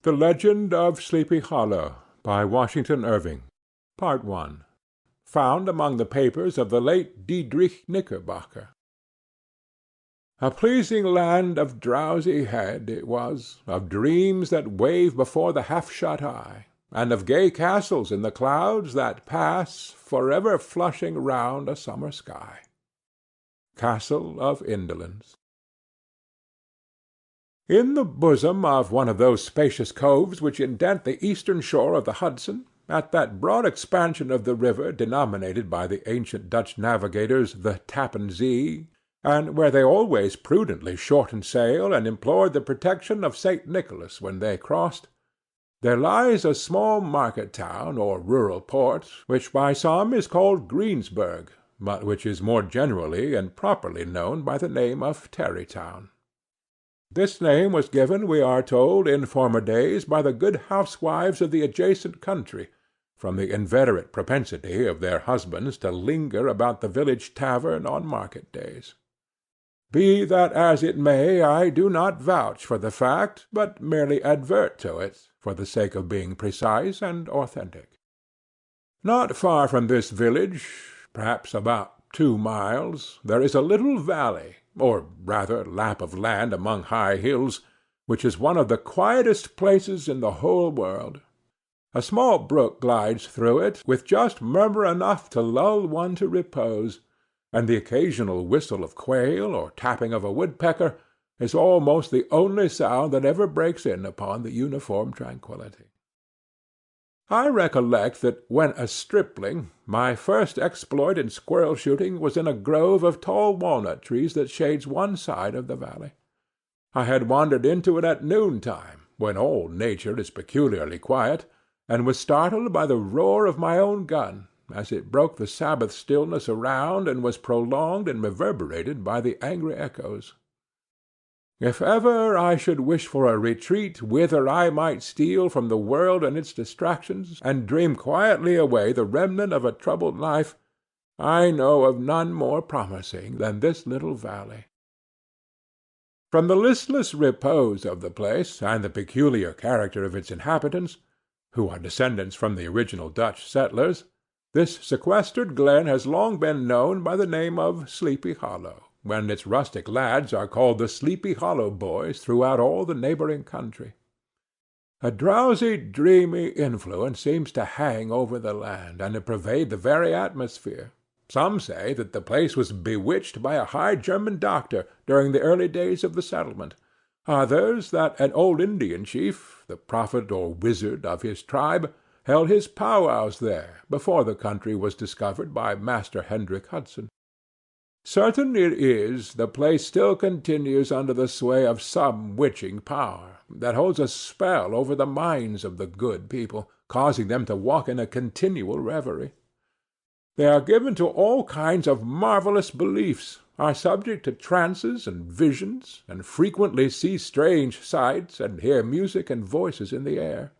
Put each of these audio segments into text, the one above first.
The Legend of Sleepy Hollow, by Washington Irving. Part I. Found among the papers of the late Diedrich Knickerbocker. A pleasing land of drowsy head it was, of dreams that wave before the half-shut eye, and of gay castles in the clouds that pass, forever flushing round a summer sky. Castle of Indolence. In the bosom of one of those spacious coves which indent the eastern shore of the Hudson, at that broad expansion of the river denominated by the ancient Dutch navigators the Tappan Zee, and where they always prudently shortened sail and implored the protection of St. Nicholas when they crossed, there lies a small market-town or rural port, which by some is called Greensburg, but which is more generally and properly known by the name of Tarrytown. This name was given, we are told, in former days by the good housewives of the adjacent country, from the inveterate propensity of their husbands to linger about the village tavern on market days. Be that as it may, I do not vouch for the fact, but merely advert to it, for the sake of being precise and authentic. Not far from this village, perhaps about 2 miles, there is a little valley, or rather lap of land among high hills, which is one of the quietest places in the whole world. A small brook glides through it, with just murmur enough to lull one to repose, and the occasional whistle of quail or tapping of a woodpecker is almost the only sound that ever breaks in upon the uniform tranquillity. I recollect that when a stripling my first exploit in squirrel-shooting was in a grove of tall walnut trees that shades one side of the valley. I had wandered into it at noontime, when all nature is peculiarly quiet, and was startled by the roar of my own gun, as it broke the Sabbath stillness around and was prolonged and reverberated by the angry echoes. If ever I should wish for a retreat whither I might steal from the world and its distractions, and dream quietly away the remnant of a troubled life, I know of none more promising than this little valley. From the listless repose of the place, and the peculiar character of its inhabitants, who are descendants from the original Dutch settlers, this sequestered glen has long been known by the name of Sleepy Hollow, when its rustic lads are called the Sleepy Hollow boys throughout all the neighboring country. A drowsy, dreamy influence seems to hang over the land, and to pervade the very atmosphere. Some say that the place was bewitched by a high German doctor during the early days of the settlement. Others, that an old Indian chief, the prophet or wizard of his tribe, held his powwows there before the country was discovered by Master Hendrik Hudson. Certain it is, the place still continues under the sway of some witching power, that holds a spell over the minds of the good people, causing them to walk in a continual reverie. They are given to all kinds of marvellous beliefs, are subject to trances and visions, and frequently see strange sights, and hear music and voices in the air.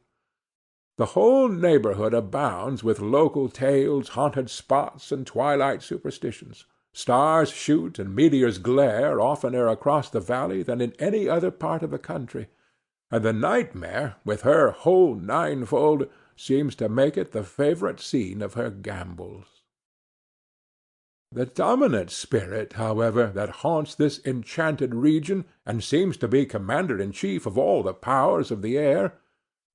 The whole neighborhood abounds with local tales, haunted spots, and twilight superstitions. Stars shoot and meteors glare oftener across the valley than in any other part of the country, and the nightmare, with her whole ninefold, seems to make it the favorite scene of her gambols. The dominant spirit, however, that haunts this enchanted region, and seems to be commander-in-chief of all the powers of the air,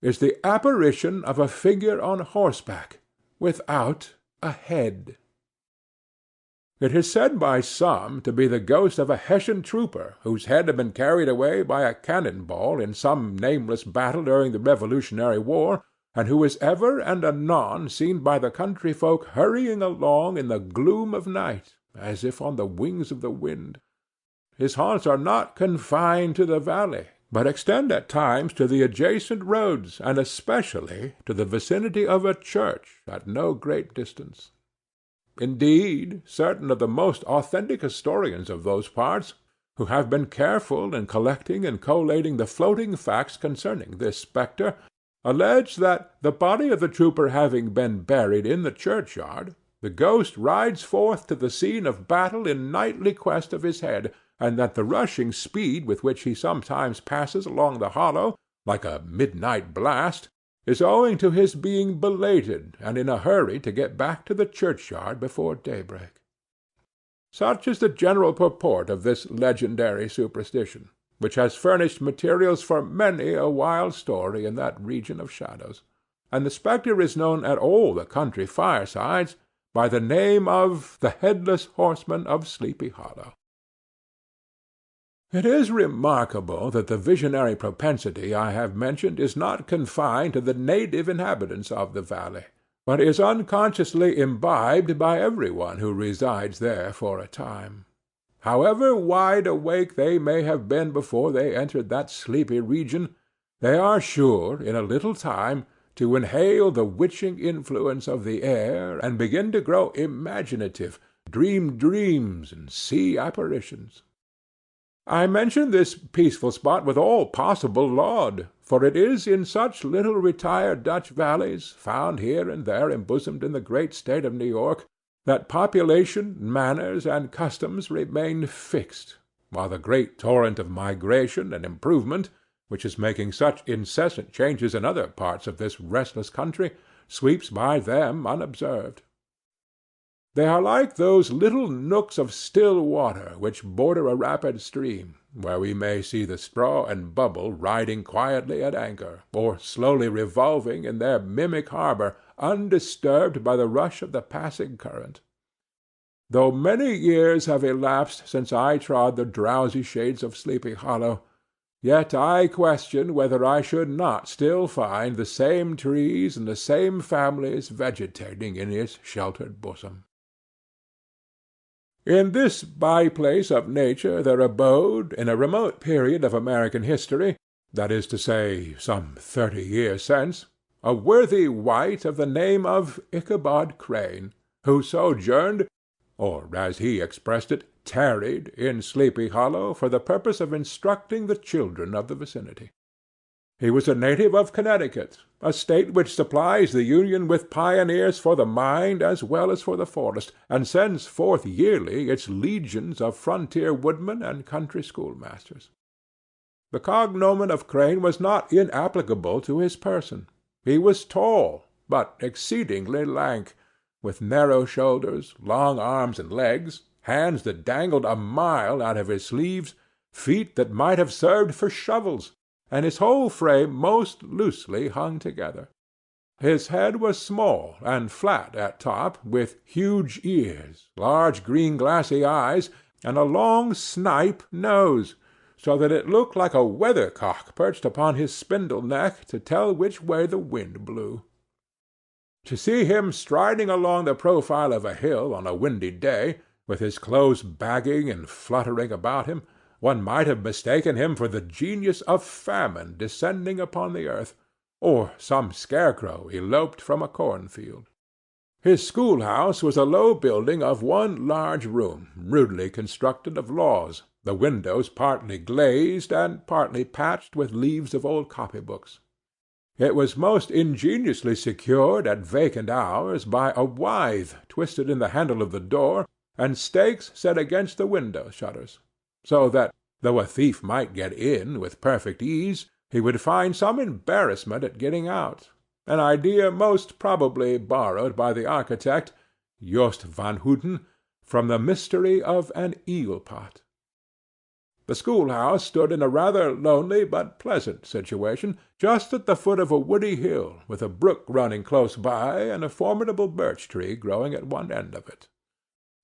is the apparition of a figure on horseback, without a head. It is said by some to be the ghost of a Hessian trooper whose head had been carried away by a cannon-ball in some nameless battle during the Revolutionary War, and who is ever and anon seen by the country folk hurrying along in the gloom of night, as if on the wings of the wind. His haunts are not confined to the valley, but extend at times to the adjacent roads, and especially to the vicinity of a church at no great distance. Indeed, certain of the most authentic historians of those parts, who have been careful in collecting and collating the floating facts concerning this spectre, allege that, the body of the trooper having been buried in the churchyard, the ghost rides forth to the scene of battle in nightly quest of his head, and that the rushing speed with which he sometimes passes along the hollow, like a midnight blast, is owing to his being belated and in a hurry to get back to the churchyard before daybreak. Such is the general purport of this legendary superstition, which has furnished materials for many a wild story in that region of shadows, and the spectre is known at all the country firesides by the name of the Headless Horseman of Sleepy Hollow. It is remarkable that the visionary propensity I have mentioned is not confined to the native inhabitants of the valley, but is unconsciously imbibed by every one who resides there for a time. However wide awake they may have been before they entered that sleepy region, they are sure, in a little time, to inhale the witching influence of the air and begin to grow imaginative, dream dreams, and see apparitions. I mention this peaceful spot with all possible laud, for it is in such little retired Dutch valleys, found here and there embosomed in the great state of New York, that population, manners, and customs remain fixed, while the great torrent of migration and improvement, which is making such incessant changes in other parts of this restless country, sweeps by them unobserved. They are like those little nooks of still water which border a rapid stream, where we may see the straw and bubble riding quietly at anchor, or slowly revolving in their mimic harbor, undisturbed by the rush of the passing current. Though many years have elapsed since I trod the drowsy shades of Sleepy Hollow, yet I question whether I should not still find the same trees and the same families vegetating in its sheltered bosom. In this by-place of nature there abode, in a remote period of American history, that is to say, some 30 years since, a worthy wight of the name of Ichabod Crane, who sojourned, or, as he expressed it, tarried, in Sleepy Hollow for the purpose of instructing the children of the vicinity. He was a native of Connecticut, a state which supplies the Union with pioneers for the mind as well as for the forest, and sends forth yearly its legions of frontier woodmen and country schoolmasters. The cognomen of Crane was not inapplicable to his person. He was tall, but exceedingly lank, with narrow shoulders, long arms and legs, hands that dangled a mile out of his sleeves, feet that might have served for shovels, and his whole frame most loosely hung together. His head was small and flat at top, with huge ears, large green glassy eyes, and a long snipe nose, so that it looked like a weathercock perched upon his spindle neck to tell which way the wind blew. To see him striding along the profile of a hill on a windy day, with his clothes bagging and fluttering about him, one might have mistaken him for the genius of famine descending upon the earth, or some scarecrow eloped from a cornfield. His schoolhouse was a low building of one large room, rudely constructed of laths, the windows partly glazed and partly patched with leaves of old copybooks. It was most ingeniously secured at vacant hours by a withe twisted in the handle of the door, and stakes set against the window shutters, so that, though a thief might get in with perfect ease, he would find some embarrassment at getting out, an idea most probably borrowed by the architect, Jost van Houten, from the mystery of an eel-pot. The schoolhouse stood in a rather lonely but pleasant situation, just at the foot of a woody hill, with a brook running close by, and a formidable birch-tree growing at one end of it.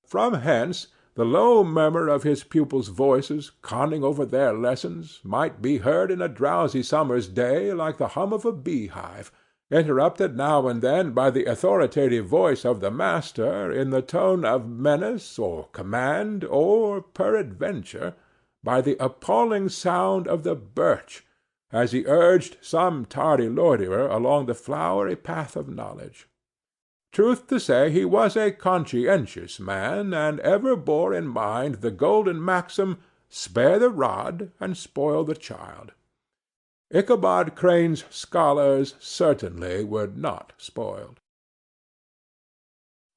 From hence the low murmur of his pupils' voices, conning over their lessons, might be heard in a drowsy summer's day like the hum of a beehive, interrupted now and then by the authoritative voice of the master in the tone of menace or command, or, peradventure, by the appalling sound of the birch, as he urged some tardy loiterer along the flowery path of knowledge. Truth to say, he was a conscientious man, and ever bore in mind the golden maxim, "Spare the rod and spoil the child." Ichabod Crane's scholars certainly were not spoiled.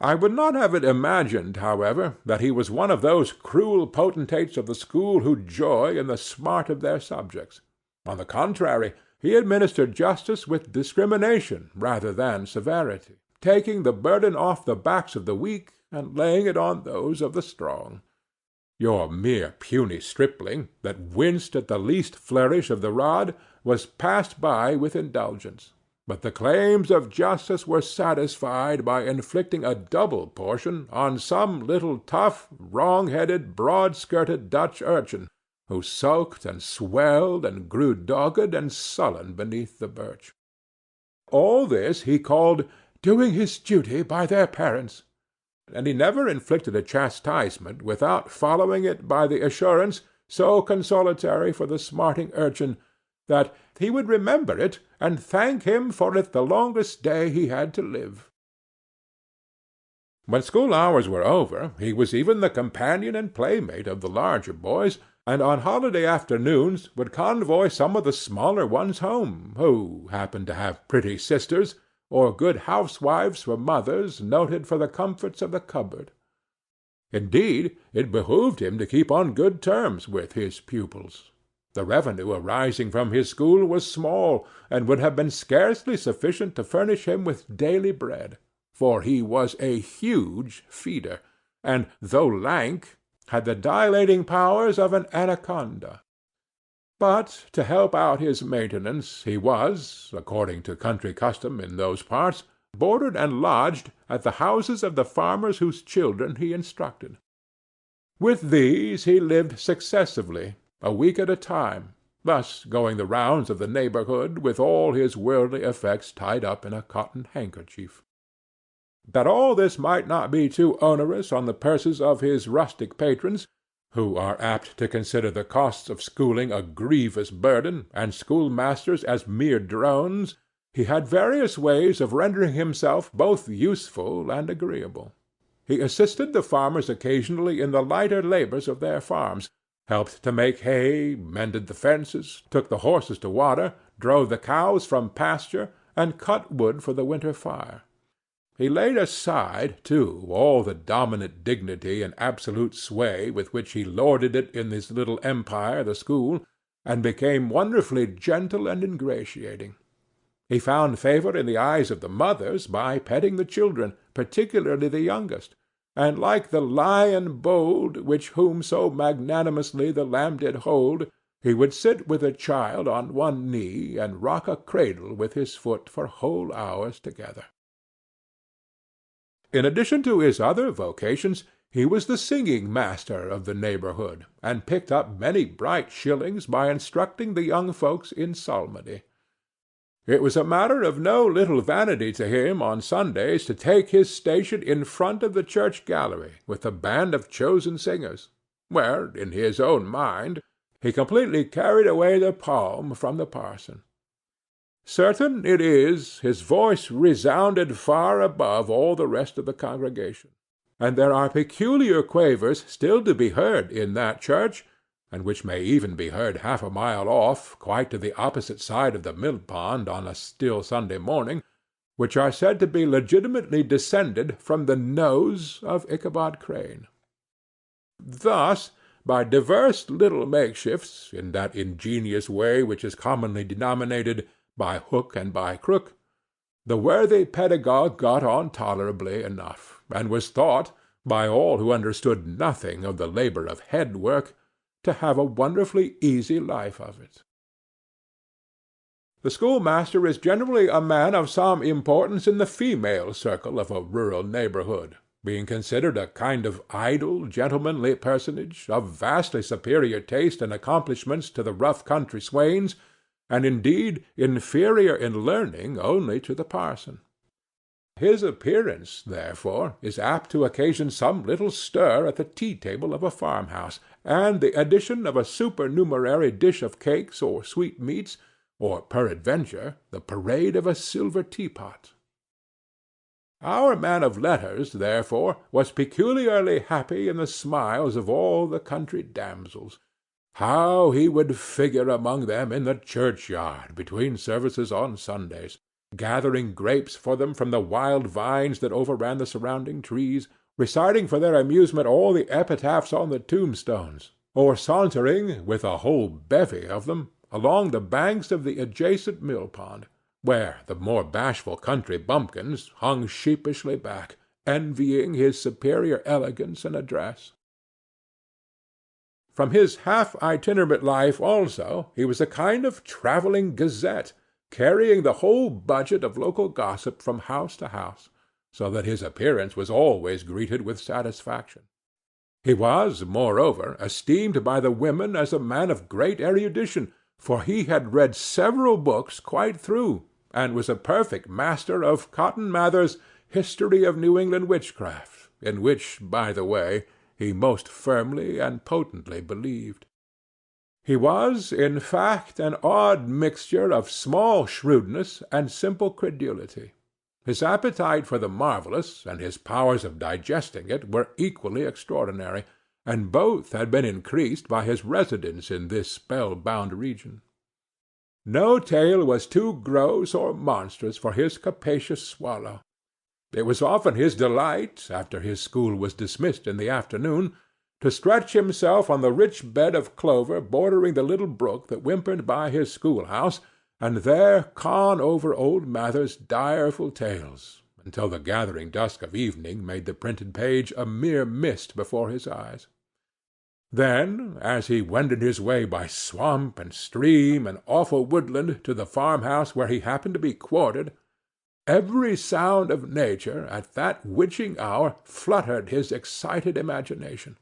I would not have it imagined, however, that he was one of those cruel potentates of the school who joy in the smart of their subjects. On the contrary, he administered justice with discrimination rather than severity, taking the burden off the backs of the weak and laying it on those of the strong. Your mere puny stripling, that winced at the least flourish of the rod, was passed by with indulgence, but the claims of justice were satisfied by inflicting a double portion on some little tough, wrong-headed, broad-skirted Dutch urchin, who sulked and swelled and grew dogged and sullen beneath the birch. All this he called doing his duty by their parents, and he never inflicted a chastisement without following it by the assurance, so consolatory for the smarting urchin, that he would remember it and thank him for it the longest day he had to live. When school hours were over, he was even the companion and playmate of the larger boys, and on holiday afternoons would convoy some of the smaller ones home, who happened to have pretty sisters, or good housewives for mothers, noted for the comforts of the cupboard. Indeed, it behooved him to keep on good terms with his pupils. The revenue arising from his school was small, and would have been scarcely sufficient to furnish him with daily bread, for he was a huge feeder, and, though lank, had the dilating powers of an anaconda. But to help out his maintenance he was, according to country custom in those parts, boarded and lodged at the houses of the farmers whose children he instructed. With these he lived successively, a week at a time, thus going the rounds of the neighborhood with all his worldly effects tied up in a cotton handkerchief. That all this might not be too onerous on the purses of his rustic patrons, who are apt to consider the costs of schooling a grievous burden, and schoolmasters as mere drones, he had various ways of rendering himself both useful and agreeable. He assisted the farmers occasionally in the lighter labors of their farms, helped to make hay, mended the fences, took the horses to water, drove the cows from pasture, and cut wood for the winter fire. He laid aside, too, all the dominant dignity and absolute sway with which he lorded it in his little empire, the school, and became wonderfully gentle and ingratiating. He found favor in the eyes of the mothers by petting the children, particularly the youngest, and like the lion bold, which whom so magnanimously the lamb did hold, he would sit with a child on one knee, and rock a cradle with his foot for whole hours together. In addition to his other vocations, he was the singing master of the neighborhood, and picked up many bright shillings by instructing the young folks in psalmody. It was a matter of no little vanity to him on Sundays to take his station in front of the church gallery with a band of chosen singers, where, in his own mind, he completely carried away the palm from the parson. Certain it is, his voice resounded far above all the rest of the congregation, and there are peculiar quavers still to be heard in that church, and which may even be heard half a mile off, quite to the opposite side of the mill-pond on a still Sunday morning, which are said to be legitimately descended from the nose of Ichabod Crane. Thus, by divers little makeshifts, in that ingenious way which is commonly denominated by hook and by crook, the worthy pedagogue got on tolerably enough, and was thought, by all who understood nothing of the labor of head-work, to have a wonderfully easy life of it. The schoolmaster is generally a man of some importance in the female circle of a rural neighborhood, being considered a kind of idle, gentlemanly personage, of vastly superior taste and accomplishments to the rough country swains, and indeed inferior in learning only to the parson. His appearance, therefore, is apt to occasion some little stir at the tea-table of a farmhouse, and the addition of a supernumerary dish of cakes or sweetmeats, or peradventure the parade of a silver teapot. Our man of letters, therefore, was peculiarly happy in the smiles of all the country damsels. How he would figure among them in the churchyard between services on Sundays, gathering grapes for them from the wild vines that overran the surrounding trees, reciting for their amusement all the epitaphs on the tombstones, or sauntering, with a whole bevy of them, along the banks of the adjacent mill-pond, where the more bashful country bumpkins hung sheepishly back, envying his superior elegance and address. From his half-itinerant life, also, he was a kind of travelling gazette, carrying the whole budget of local gossip from house to house, so that his appearance was always greeted with satisfaction. He was, moreover, esteemed by the women as a man of great erudition, for he had read several books quite through, and was a perfect master of Cotton Mather's History of New England Witchcraft, in which, by the way, he most firmly and potently believed. He was, in fact, an odd mixture of small shrewdness and simple credulity. His appetite for the marvellous and his powers of digesting it were equally extraordinary, and both had been increased by his residence in this spell-bound region. No tale was too gross or monstrous for his capacious swallow. It was often his delight, after his school was dismissed in the afternoon, to stretch himself on the rich bed of clover bordering the little brook that whimpered by his schoolhouse, and there con over old Mather's direful tales, until the gathering dusk of evening made the printed page a mere mist before his eyes. Then, as he wended his way by swamp and stream and awful woodland to the farmhouse where he happened to be quartered, every sound of nature at that witching hour fluttered his excited imagination.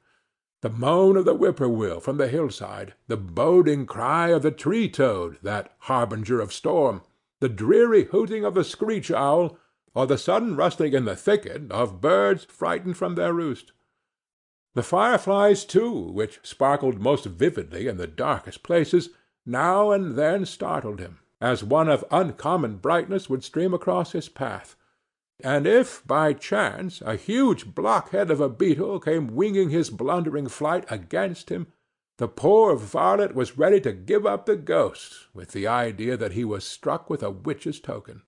The moan of the whippoorwill from the hillside, the boding cry of the tree-toad, that harbinger of storm, the dreary hooting of the screech-owl, or the sudden rustling in the thicket of birds frightened from their roost. The fireflies, too, which sparkled most vividly in the darkest places, now and then startled him, as one of uncommon brightness would stream across his path. And if, by chance, a huge blockhead of a beetle came winging his blundering flight against him, the poor varlet was ready to give up the ghost, with the idea that he was struck with a witch's token.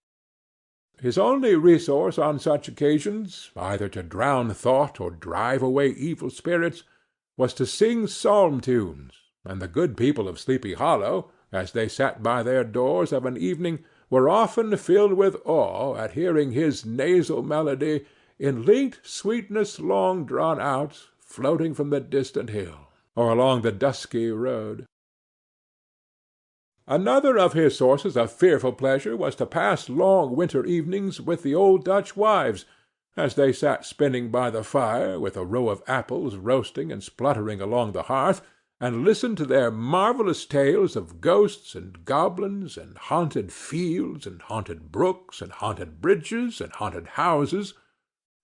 His only resource on such occasions, either to drown thought or drive away evil spirits, was to sing psalm tunes, and the good people of Sleepy Hollow, as they sat by their doors of an evening, were often filled with awe at hearing his nasal melody, in linked sweetness long drawn out, floating from the distant hill, or along the dusky road. Another of his sources of fearful pleasure was to pass long winter evenings with the old Dutch wives, as they sat spinning by the fire, with a row of apples roasting and spluttering along the hearth, and listen to their marvellous tales of ghosts and goblins, and haunted fields, and haunted brooks, and haunted bridges, and haunted houses,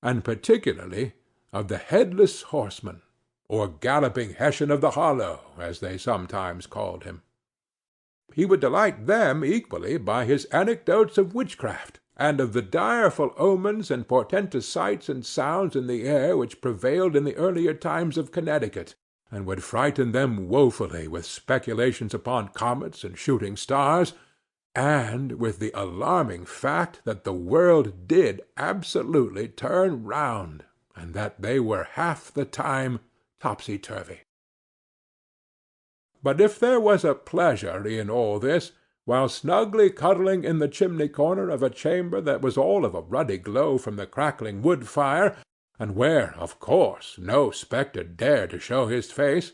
and particularly of the headless horseman, or galloping Hessian of the Hollow, as they sometimes called him. He would delight them equally by his anecdotes of witchcraft, and of the direful omens and portentous sights and sounds in the air which prevailed in the earlier times of Connecticut, and would frighten them woefully with speculations upon comets and shooting stars, and with the alarming fact that the world did absolutely turn round, and that they were half the time topsy-turvy. But if there was a pleasure in all this, while snugly cuddling in the chimney-corner of a chamber that was all of a ruddy glow from the crackling wood-fire, and where, of course, no spectre dared to show his face,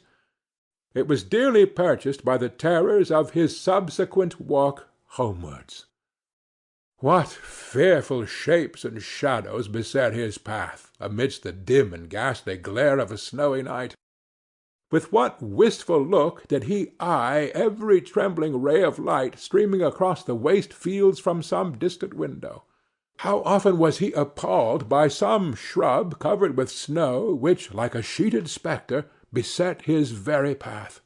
it was dearly purchased by the terrors of his subsequent walk homewards. What fearful shapes and shadows beset his path, amidst the dim and ghastly glare of a snowy night! With what wistful look did he eye every trembling ray of light streaming across the waste fields from some distant window! How often was he appalled by some shrub covered with snow which, like a sheeted spectre, beset his very path!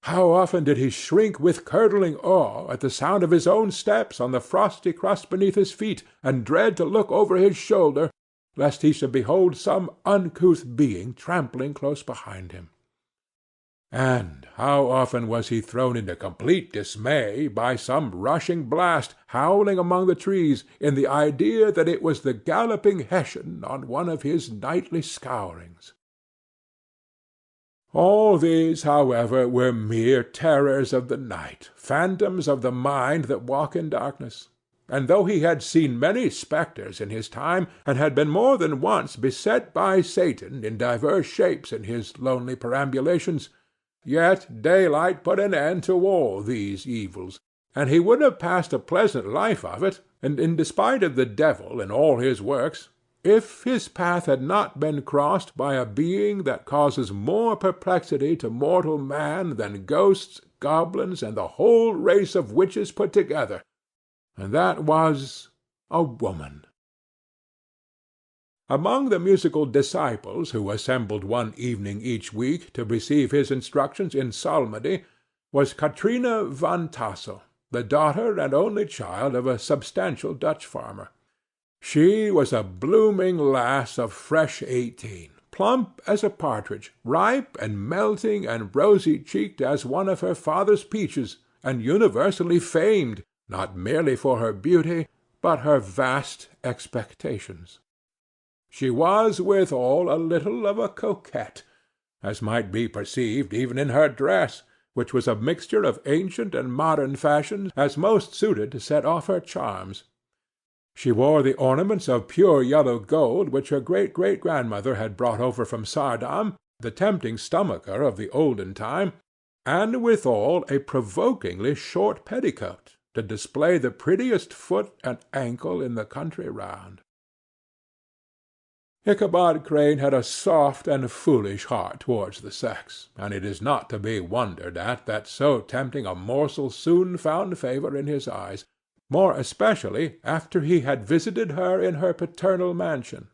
How often did he shrink with curdling awe at the sound of his own steps on the frosty crust beneath his feet, and dread to look over his shoulder, lest he should behold some uncouth being trampling close behind him! And how often was he thrown into complete dismay by some rushing blast howling among the trees, in the idea that it was the galloping Hessian on one of his nightly scourings! All these, however, were mere terrors of the night, phantoms of the mind that walk in darkness; and though he had seen many spectres in his time, and had been more than once beset by Satan in divers shapes in his lonely perambulations, yet daylight put an end to all these evils, and he would have passed a pleasant life of it, and in despite of the devil and all his works, if his path had not been crossed by a being that causes more perplexity to mortal man than ghosts, goblins, and the whole race of witches put together, and that was a woman. Among the musical disciples who assembled one evening each week to receive his instructions in psalmody was Katrina van Tassel, the daughter and only child of a substantial Dutch farmer. She was a blooming lass of fresh 18, plump as a partridge, ripe and melting and rosy-cheeked as one of her father's peaches, and universally famed, not merely for her beauty, but her vast expectations. She was withal a little of a coquette, as might be perceived even in her dress, which was a mixture of ancient and modern fashions as most suited to set off her charms. She wore the ornaments of pure yellow gold which her great-great-grandmother had brought over from Saardam, the tempting stomacher of the olden time, and withal a provokingly short petticoat, to display the prettiest foot and ankle in the country round. Ichabod Crane had a soft and foolish heart towards the sex, and it is not to be wondered at that so tempting a morsel soon found favour in his eyes, more especially after he had visited her in her paternal mansion.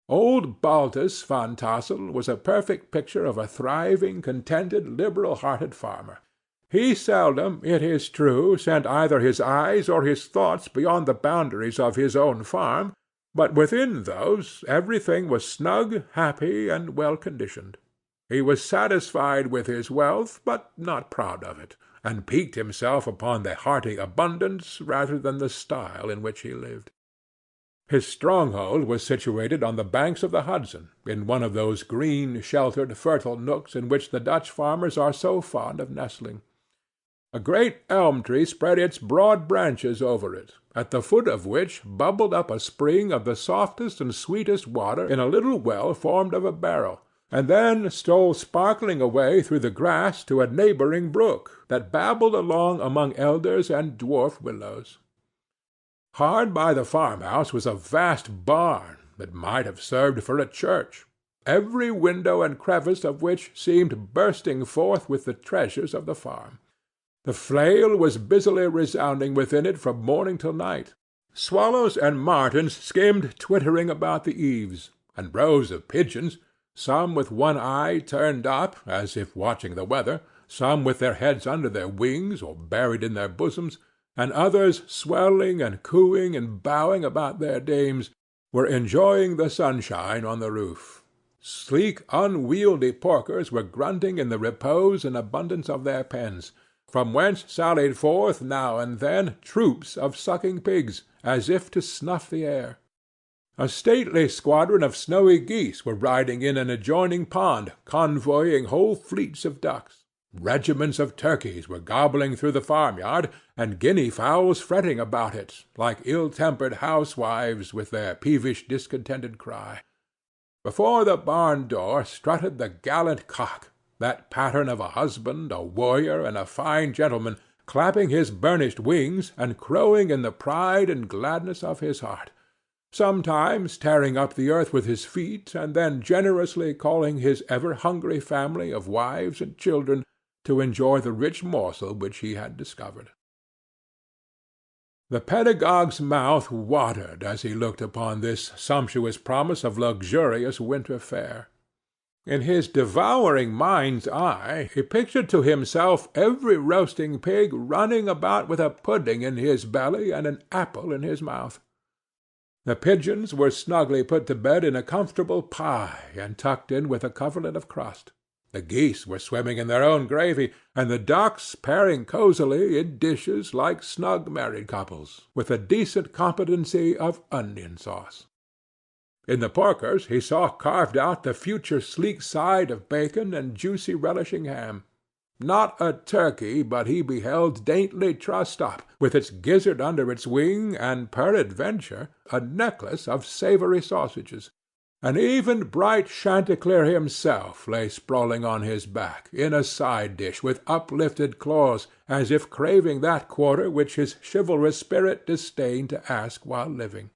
Old Baltus Van Tassel was a perfect picture of a thriving, contented, liberal-hearted farmer. He seldom, it is true, sent either his eyes or his thoughts beyond the boundaries of his own farm, but within those everything was snug, happy, and well-conditioned. He was satisfied with his wealth, but not proud of it, and piqued himself upon the hearty abundance rather than the style in which he lived. His stronghold was situated on the banks of the Hudson, in one of those green, sheltered, fertile nooks in which the Dutch farmers are so fond of nestling. A great elm-tree spread its broad branches over it, at the foot of which bubbled up a spring of the softest and sweetest water in a little well formed of a barrel, and then stole sparkling away through the grass to a neighboring brook that babbled along among elders and dwarf willows. Hard by the farmhouse was a vast barn that might have served for a church, every window and crevice of which seemed bursting forth with the treasures of the farm. The flail was busily resounding within it from morning till night. Swallows and martins skimmed twittering about the eaves, and rows of pigeons, some with one eye turned up, as if watching the weather, some with their heads under their wings or buried in their bosoms, and others swelling and cooing and bowing about their dames, were enjoying the sunshine on the roof. Sleek, unwieldy porkers were grunting in the repose and abundance of their pens, from whence sallied forth now and then troops of sucking pigs, as if to snuff the air. A stately squadron of snowy geese were riding in an adjoining pond, convoying whole fleets of ducks. Regiments of turkeys were gobbling through the farmyard, and guinea-fowls fretting about it, like ill-tempered housewives with their peevish discontented cry. Before the barn door strutted the gallant cock, that pattern of a husband, a warrior, and a fine gentleman, clapping his burnished wings, and crowing in the pride and gladness of his heart, sometimes tearing up the earth with his feet, and then generously calling his ever-hungry family of wives and children to enjoy the rich morsel which he had discovered. The pedagogue's mouth watered as he looked upon this sumptuous promise of luxurious winter fare. In his devouring mind's eye he pictured to himself every roasting pig running about with a pudding in his belly and an apple in his mouth. The pigeons were snugly put to bed in a comfortable pie and tucked in with a coverlet of crust. The geese were swimming in their own gravy, and the ducks pairing cosily in dishes like snug married couples, with a decent competency of onion sauce. In the porkers he saw carved out the future sleek side of bacon and juicy relishing ham. Not a turkey but he beheld daintily trussed up, with its gizzard under its wing, and peradventure a necklace of savoury sausages. And even bright Chanticleer himself lay sprawling on his back, in a side dish, with uplifted claws, as if craving that quarter which his chivalrous spirit disdained to ask while living.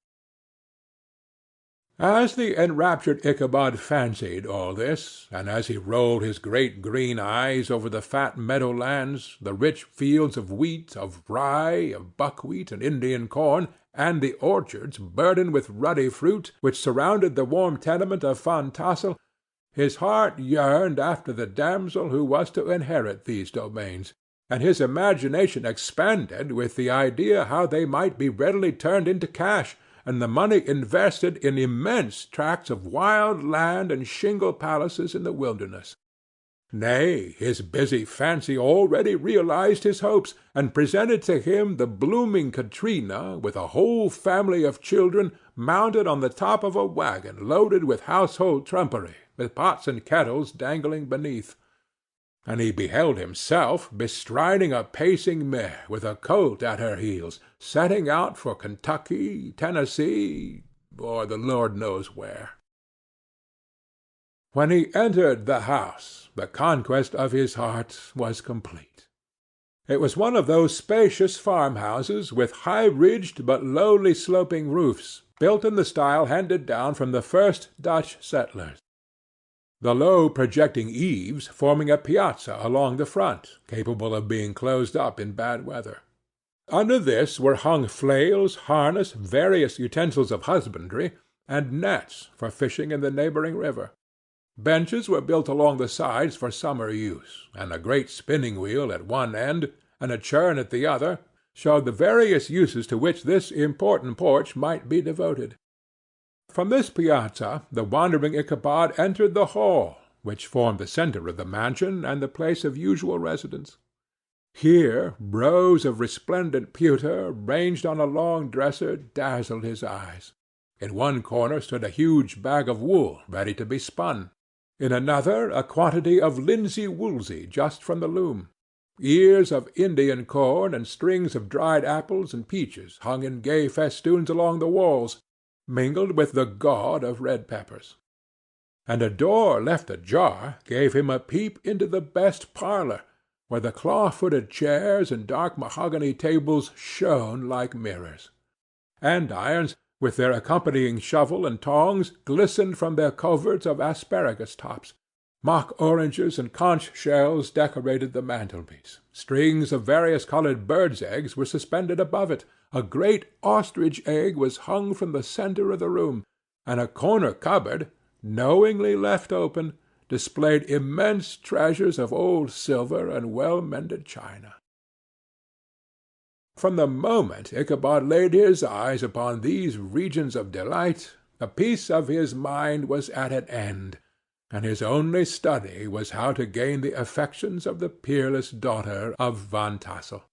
As the enraptured Ichabod fancied all this, and as he rolled his great green eyes over the fat meadow lands, the rich fields of wheat, of rye, of buckwheat, and Indian corn, and the orchards burdened with ruddy fruit, which surrounded the warm tenement of Van Tassel, his heart yearned after the damsel who was to inherit these domains, and his imagination expanded with the idea how they might be readily turned into cash, and the money invested in immense tracts of wild land and shingle palaces in the wilderness. Nay, his busy fancy already realized his hopes, and presented to him the blooming Katrina, with a whole family of children, mounted on the top of a wagon loaded with household trumpery, with pots and kettles dangling beneath. And he beheld himself bestriding a pacing mare, with a colt at her heels, setting out for Kentucky, Tennessee, or the Lord knows where. When he entered the house, the conquest of his heart was complete. It was one of those spacious farmhouses with high-ridged but lowly sloping roofs, built in the style handed down from the first Dutch settlers. The low projecting eaves forming a piazza along the front, capable of being closed up in bad weather. Under this were hung flails, harness, various utensils of husbandry, and nets for fishing in the neighboring river. Benches were built along the sides for summer use, and a great spinning-wheel at one end, and a churn at the other, showed the various uses to which this important porch might be devoted. From this piazza the wandering Ichabod entered the hall, which formed the centre of the mansion and the place of usual residence. Here rows of resplendent pewter, ranged on a long dresser, dazzled his eyes. In one corner stood a huge bag of wool ready to be spun. In another a quantity of linsey-woolsey just from the loom. Ears of Indian corn and strings of dried apples and peaches hung in gay festoons along the walls, mingled with the gaud of red peppers. And a door left ajar gave him a peep into the best parlour, where the claw-footed chairs and dark mahogany tables shone like mirrors. Andirons, with their accompanying shovel and tongs, glistened from their coverts of asparagus tops. Mock oranges and conch shells decorated the mantelpiece. Strings of various-coloured birds' eggs were suspended above it. A great ostrich egg was hung from the centre of the room, and a corner cupboard, knowingly left open, displayed immense treasures of old silver and well-mended china. From the moment Ichabod laid his eyes upon these regions of delight, the peace of his mind was at an end, and his only study was how to gain the affections of the peerless daughter of Van Tassel.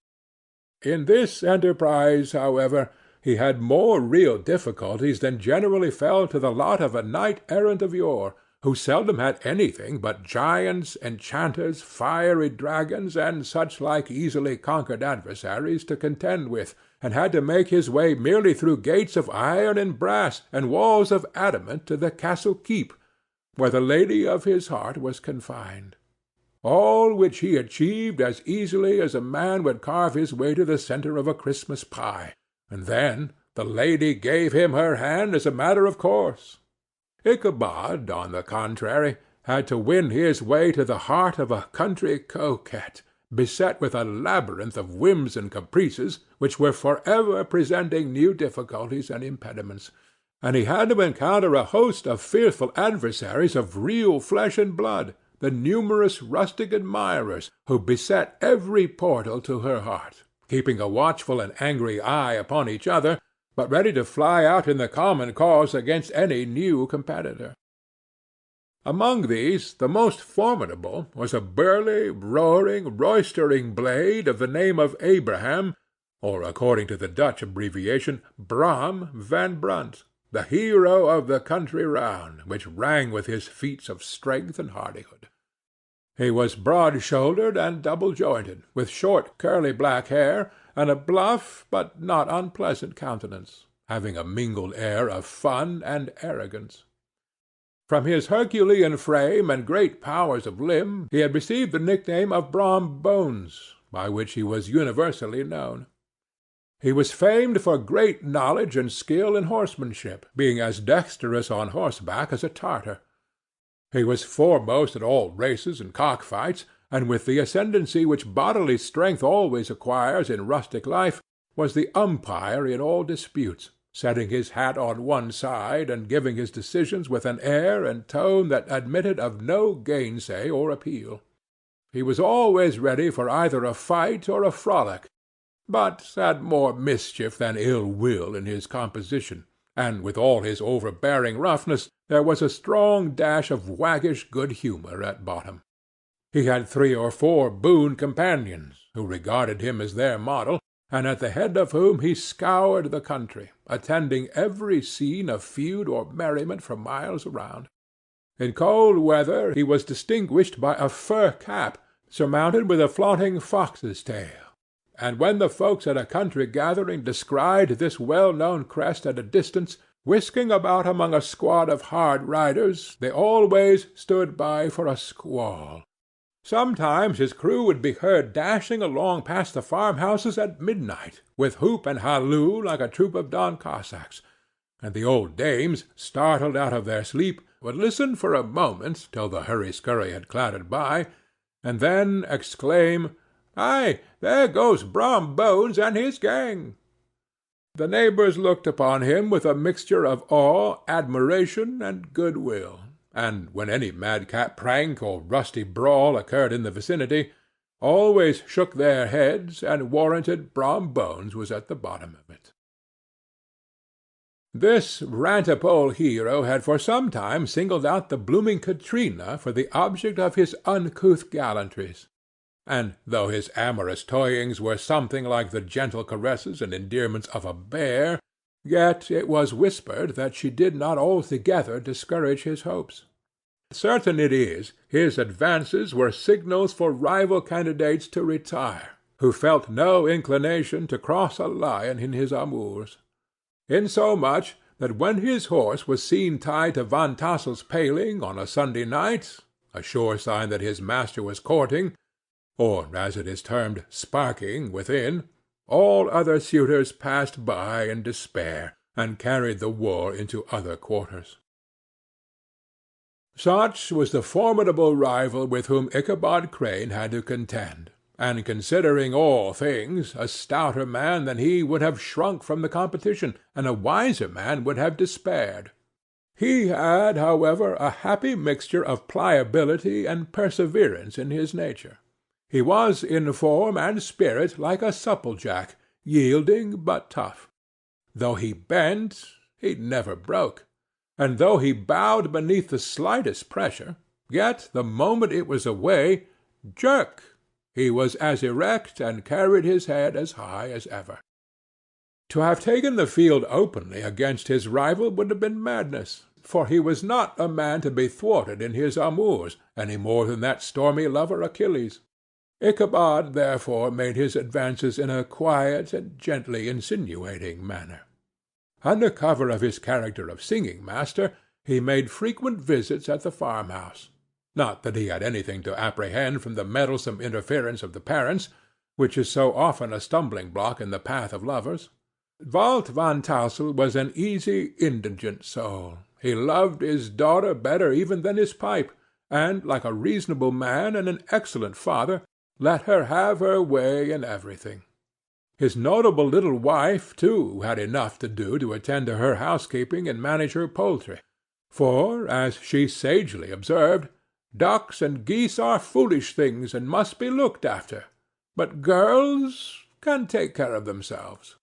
In this enterprise, however, he had more real difficulties than generally fell to the lot of a knight-errant of yore, who seldom had anything but giants, enchanters, fiery dragons, and such like easily conquered adversaries to contend with, and had to make his way merely through gates of iron and brass and walls of adamant to the castle keep, where the lady of his heart was confined. All which he achieved as easily as a man would carve his way to the centre of a Christmas pie, and then the lady gave him her hand as a matter of course. Ichabod, on the contrary, had to win his way to the heart of a country coquette, beset with a labyrinth of whims and caprices, which were forever presenting new difficulties and impediments, and he had to encounter a host of fearful adversaries of real flesh and blood, the numerous rustic admirers who beset every portal to her heart, keeping a watchful and angry eye upon each other, but ready to fly out in the common cause against any new competitor. Among these the most formidable was a burly, roaring, roystering blade of the name of Abraham, or, according to the Dutch abbreviation, Bram Van Brunt, the hero of the country round, which rang with his feats of strength and hardihood. He was broad-shouldered and double-jointed, with short curly black hair, and a bluff but not unpleasant countenance, having a mingled air of fun and arrogance. From his Herculean frame and great powers of limb he had received the nickname of Brom Bones, by which he was universally known. He was famed for great knowledge and skill in horsemanship, being as dexterous on horseback as a Tartar. He was foremost at all races and cock-fights, and with the ascendancy which bodily strength always acquires in rustic life, was the umpire in all disputes, setting his hat on one side and giving his decisions with an air and tone that admitted of no gainsay or appeal. He was always ready for either a fight or a frolic, but had more mischief than ill will in his composition, and with all his overbearing roughness there was a strong dash of waggish good-humour at bottom. He had 3 or 4 boon companions, who regarded him as their model, and at the head of whom he scoured the country, attending every scene of feud or merriment for miles around. In cold weather he was distinguished by a fur cap, surmounted with a flaunting fox's tail, and when the folks at a country gathering descried this well-known crest at a distance, whisking about among a squad of hard riders, they always stood by for a squall. Sometimes his crew would be heard dashing along past the farmhouses at midnight, with whoop and halloo like a troop of Don Cossacks, and the old dames, startled out of their sleep, would listen for a moment till the hurry-scurry had clattered by, and then exclaim, "Aye, there goes Brom Bones and his gang!" The neighbors looked upon him with a mixture of awe, admiration, and good-will, and when any madcap prank or rusty brawl occurred in the vicinity, always shook their heads and warranted Brom Bones was at the bottom of it. This rantipole hero had for some time singled out the blooming Katrina for the object of his uncouth gallantries, and though his amorous toyings were something like the gentle caresses and endearments of a bear, yet it was whispered that she did not altogether discourage his hopes. Certain it is, his advances were signals for rival candidates to retire, who felt no inclination to cross a lion in his amours; insomuch that when his horse was seen tied to Van Tassel's paling on a Sunday night, a sure sign that his master was courting, or, as it is termed, sparking within, all other suitors passed by in despair, and carried the war into other quarters. Such was the formidable rival with whom Ichabod Crane had to contend, and considering all things, a stouter man than he would have shrunk from the competition, and a wiser man would have despaired. He had, however, a happy mixture of pliability and perseverance in his nature. He was in form and spirit like a supplejack, yielding but tough. Though he bent, he never broke, and though he bowed beneath the slightest pressure, yet the moment it was away, jerk! He was as erect and carried his head as high as ever. To have taken the field openly against his rival would have been madness, for he was not a man to be thwarted in his amours, any more than that stormy lover Achilles. Ichabod therefore made his advances in a quiet and gently insinuating manner. Under cover of his character of singing-master, he made frequent visits at the farmhouse. Not that he had anything to apprehend from the meddlesome interference of the parents, which is so often a stumbling-block in the path of lovers. Walt Van Tassel was an easy, indigent soul. He loved his daughter better even than his pipe, and, like a reasonable man and an excellent father, let her have her way in everything. His notable little wife, too, had enough to do to attend to her housekeeping and manage her poultry, for, as she sagely observed, ducks and geese are foolish things and must be looked after, but girls can take care of themselves.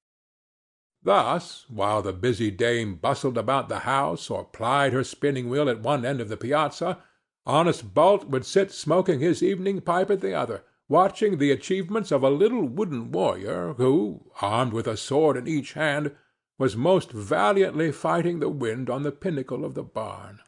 Thus, while the busy dame bustled about the house or plied her spinning-wheel at one end of the piazza, honest Bolt would sit smoking his evening pipe at the other, watching the achievements of a little wooden warrior who, armed with a sword in each hand, was most valiantly fighting the wind on the pinnacle of the barn.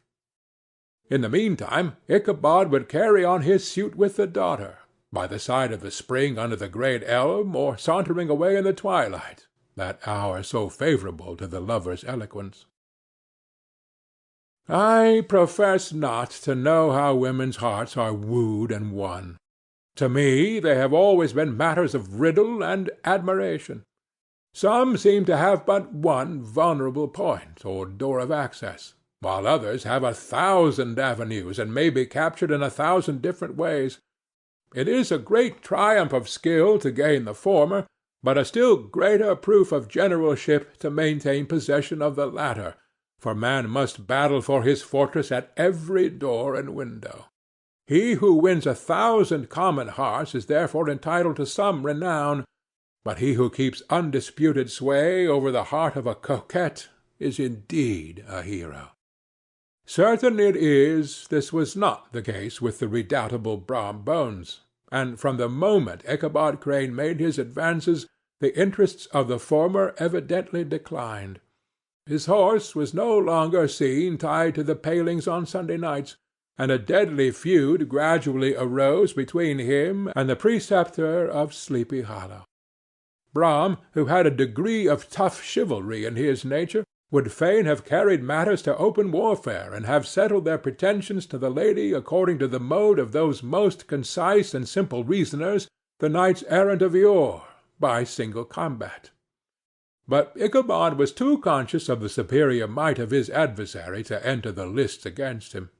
In the meantime Ichabod would carry on his suit with the daughter, by the side of the spring under the great elm, or sauntering away in the twilight, that hour so favorable to the lover's eloquence. I profess not to know how women's hearts are wooed and won. To me they have always been matters of riddle and admiration. Some seem to have but one vulnerable point, or door of access, while others have 1,000 avenues, and may be captured in 1,000 different ways. It is a great triumph of skill to gain the former, but a still greater proof of generalship to maintain possession of the latter, for man must battle for his fortress at every door and window. He who wins 1,000 common hearts is therefore entitled to some renown, but he who keeps undisputed sway over the heart of a coquette is indeed a hero. Certain it is this was not the case with the redoubtable Brom Bones, and from the moment Ichabod Crane made his advances the interests of the former evidently declined. His horse was no longer seen tied to the palings on Sunday nights, and a deadly feud gradually arose between him and the preceptor of Sleepy Hollow. Brom, who had a degree of tough chivalry in his nature, would fain have carried matters to open warfare, and have settled their pretensions to the lady according to the mode of those most concise and simple reasoners, the knights-errant of yore, by single combat. But Ichabod was too conscious of the superior might of his adversary to enter the lists against him.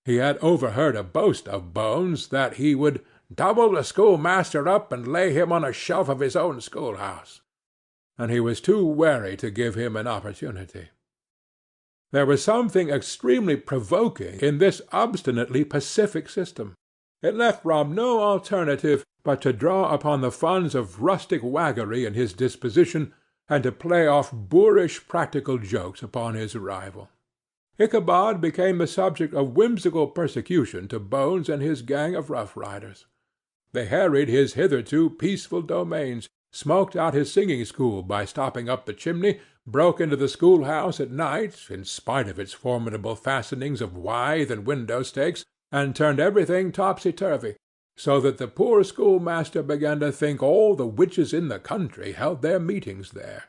He had overheard a boast of Bones that he would double the schoolmaster up and lay him on a shelf of his own schoolhouse, and he was too wary to give him an opportunity. There was something extremely provoking in this obstinately pacific system. It left Brom no alternative but to draw upon the funds of rustic waggery in his disposition, and to play off boorish practical jokes upon his rival. Ichabod became the subject of whimsical persecution to Bones and his gang of rough riders. They harried his hitherto peaceful domains, smoked out his singing school by stopping up the chimney, broke into the schoolhouse at night, in spite of its formidable fastenings of withe and window-stakes, and turned everything topsy-turvy, so that the poor schoolmaster began to think all the witches in the country held their meetings there.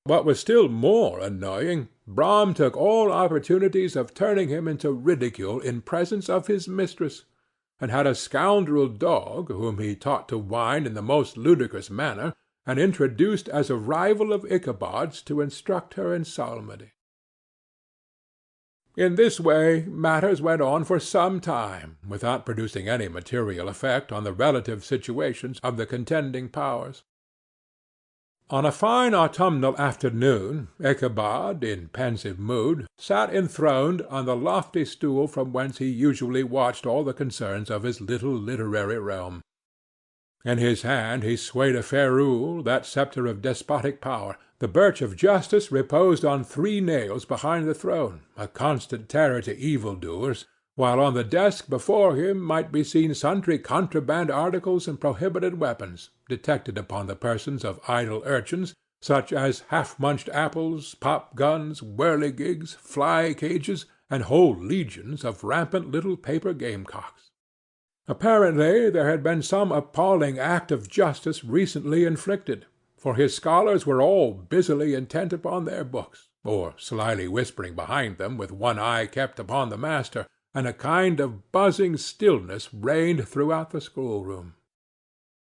What was still more annoying, Brom took all opportunities of turning him into ridicule in presence of his mistress, and had a scoundrel dog, whom he taught to whine in the most ludicrous manner, and introduced as a rival of Ichabod's to instruct her in psalmody. In this way matters went on for some time, without producing any material effect on the relative situations of the contending powers. On a fine autumnal afternoon, Ichabod, in pensive mood, sat enthroned on the lofty stool from whence he usually watched all the concerns of his little literary realm. In his hand he swayed a ferule, that sceptre of despotic power. The birch of justice reposed on 3 nails behind the throne, a constant terror to evil-doers, while on the desk before him might be seen sundry contraband articles and prohibited weapons, detected upon the persons of idle urchins, such as half-munched apples, pop-guns, whirligigs, fly-cages, and whole legions of rampant little paper gamecocks. Apparently there had been some appalling act of justice recently inflicted, for his scholars were all busily intent upon their books, or slyly whispering behind them with one eye kept upon the master, and a kind of buzzing stillness reigned throughout the schoolroom.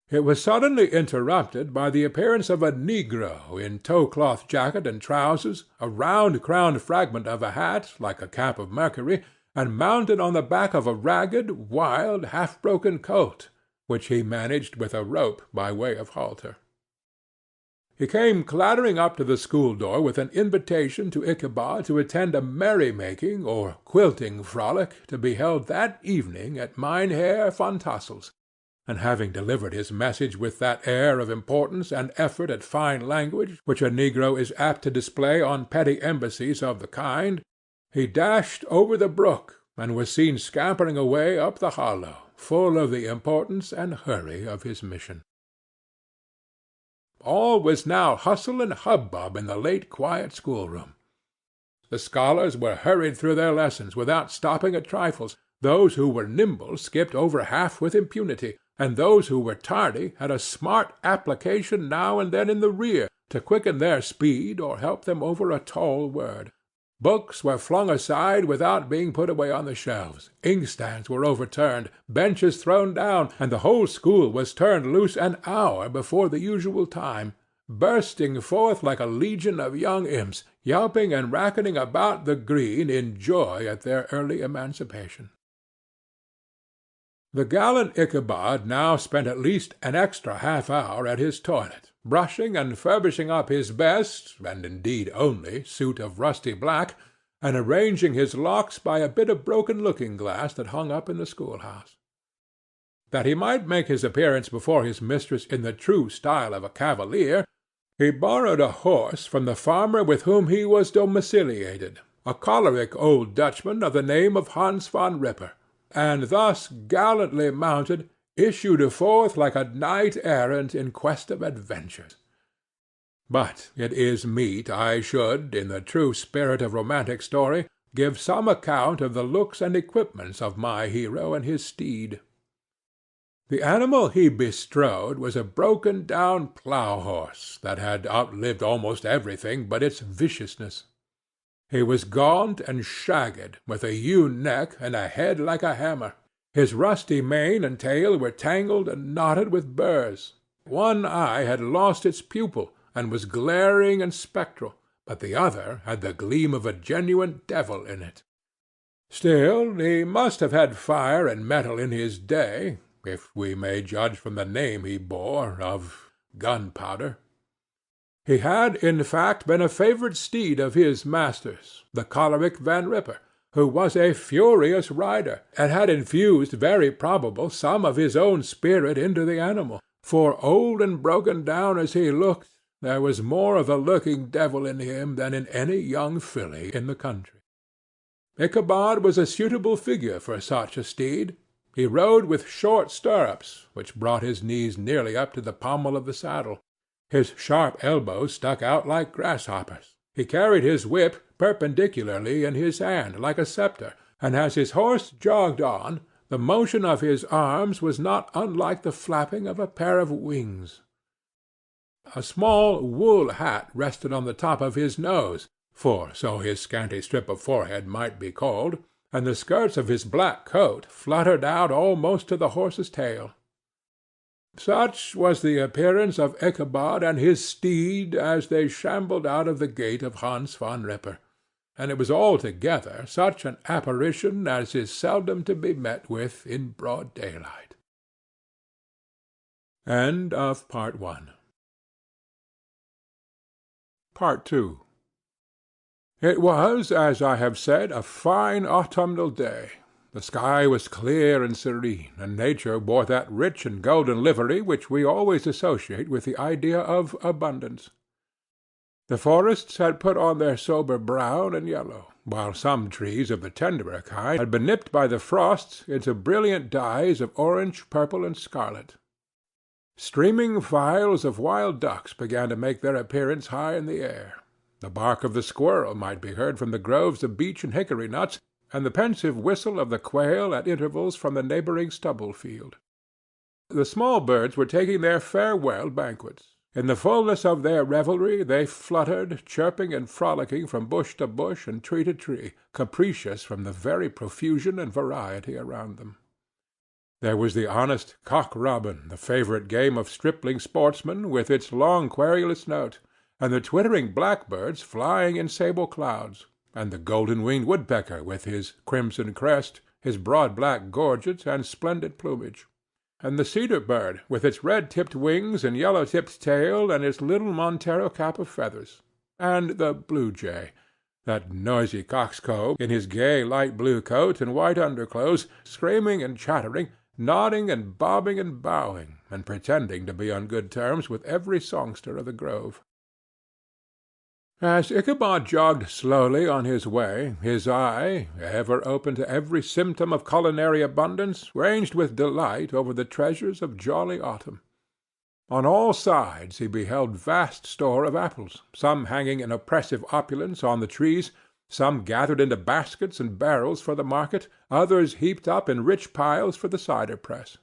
It was suddenly interrupted by the appearance of a negro in tow-cloth jacket and trousers, a round-crowned fragment of a hat, like a cap of Mercury, and mounted on the back of a ragged, wild, half-broken colt, which he managed with a rope by way of halter. He came clattering up to the school-door with an invitation to Ichabod to attend a merry-making or quilting frolic to be held that evening at Mynheer Van Tassel's, and having delivered his message with that air of importance and effort at fine language which a negro is apt to display on petty embassies of the kind, he dashed over the brook and was seen scampering away up the hollow, full of the importance and hurry of his mission. All was now hustle and hubbub in the late quiet schoolroom. The scholars were hurried through their lessons without stopping at trifles. Those who were nimble skipped over half with impunity, and those who were tardy had a smart application now and then in the rear to quicken their speed or help them over a tall word. Books were flung aside without being put away on the shelves, inkstands were overturned, benches thrown down, and the whole school was turned loose an hour before the usual time, bursting forth like a legion of young imps, yelping and racketing about the green in joy at their early emancipation. The gallant Ichabod now spent at least an extra half-hour at his toilet, brushing and furbishing up his best, and indeed only, suit of rusty black, and arranging his locks by a bit of broken looking-glass that hung up in the schoolhouse. That he might make his appearance before his mistress in the true style of a cavalier, he borrowed a horse from the farmer with whom he was domiciliated, a choleric old Dutchman of the name of Hans van Ripper, and thus gallantly mounted, issued forth like a knight-errant in quest of adventures. But it is meet I should, in the true spirit of romantic story, give some account of the looks and equipments of my hero and his steed. The animal he bestrode was a broken-down plough-horse that had outlived almost everything but its viciousness. He was gaunt and shagged, with a ewe neck and a head like a hammer. His rusty mane and tail were tangled and knotted with burrs. One eye had lost its pupil, and was glaring and spectral, but the other had the gleam of a genuine devil in it. Still, he must have had fire and metal in his day, if we may judge from the name he bore of gunpowder. He had, in fact, been a favorite steed of his master's, the choleric Van Ripper, who was a furious rider, and had infused, very probable, some of his own spirit into the animal, for, old and broken down as he looked, there was more of the lurking devil in him than in any young filly in the country. Ichabod was a suitable figure for such a steed. He rode with short stirrups, which brought his knees nearly up to the pommel of the saddle. His sharp elbows stuck out like grasshoppers. He carried his whip perpendicularly in his hand, like a sceptre, and as his horse jogged on, the motion of his arms was not unlike the flapping of a pair of wings. A small wool hat rested on the top of his nose, for so his scanty strip of forehead might be called, and the skirts of his black coat fluttered out almost to the horse's tail. Such was the appearance of Ichabod and his steed as they shambled out of the gate of Hans van Ripper, and it was altogether such an apparition as is seldom to be met with in broad daylight. End of Part 1. Part 2. It was, as I have said, a fine autumnal day. The sky was clear and serene, and nature wore that rich and golden livery which we always associate with the idea of abundance. The forests had put on their sober brown and yellow, while some trees of the tenderer kind had been nipped by the frosts into brilliant dyes of orange, purple, and scarlet. Streaming files of wild ducks began to make their appearance high in the air. The bark of the squirrel might be heard from the groves of beech and hickory nuts, and the pensive whistle of the quail at intervals from the neighboring stubble-field. The small birds were taking their farewell banquets. In the fullness of their revelry they fluttered, chirping and frolicking from bush to bush and tree to tree, capricious from the very profusion and variety around them. There was the honest cock-robin, the favorite game of stripling sportsmen, with its long querulous note, and the twittering blackbirds flying in sable clouds, and the golden-winged woodpecker with his crimson crest, his broad black gorget, and splendid plumage, and the cedar-bird with its red-tipped wings and yellow-tipped tail and its little Montero cap of feathers, and the blue-jay, that noisy coxcomb, in his gay light-blue coat and white underclothes, screaming and chattering, nodding and bobbing and bowing, and pretending to be on good terms with every songster of the grove. As Ichabod jogged slowly on his way, his eye, ever open to every symptom of culinary abundance, ranged with delight over the treasures of jolly autumn. On all sides he beheld vast store of apples, some hanging in oppressive opulence on the trees, some gathered into baskets and barrels for the market, others heaped up in rich piles for the cider press.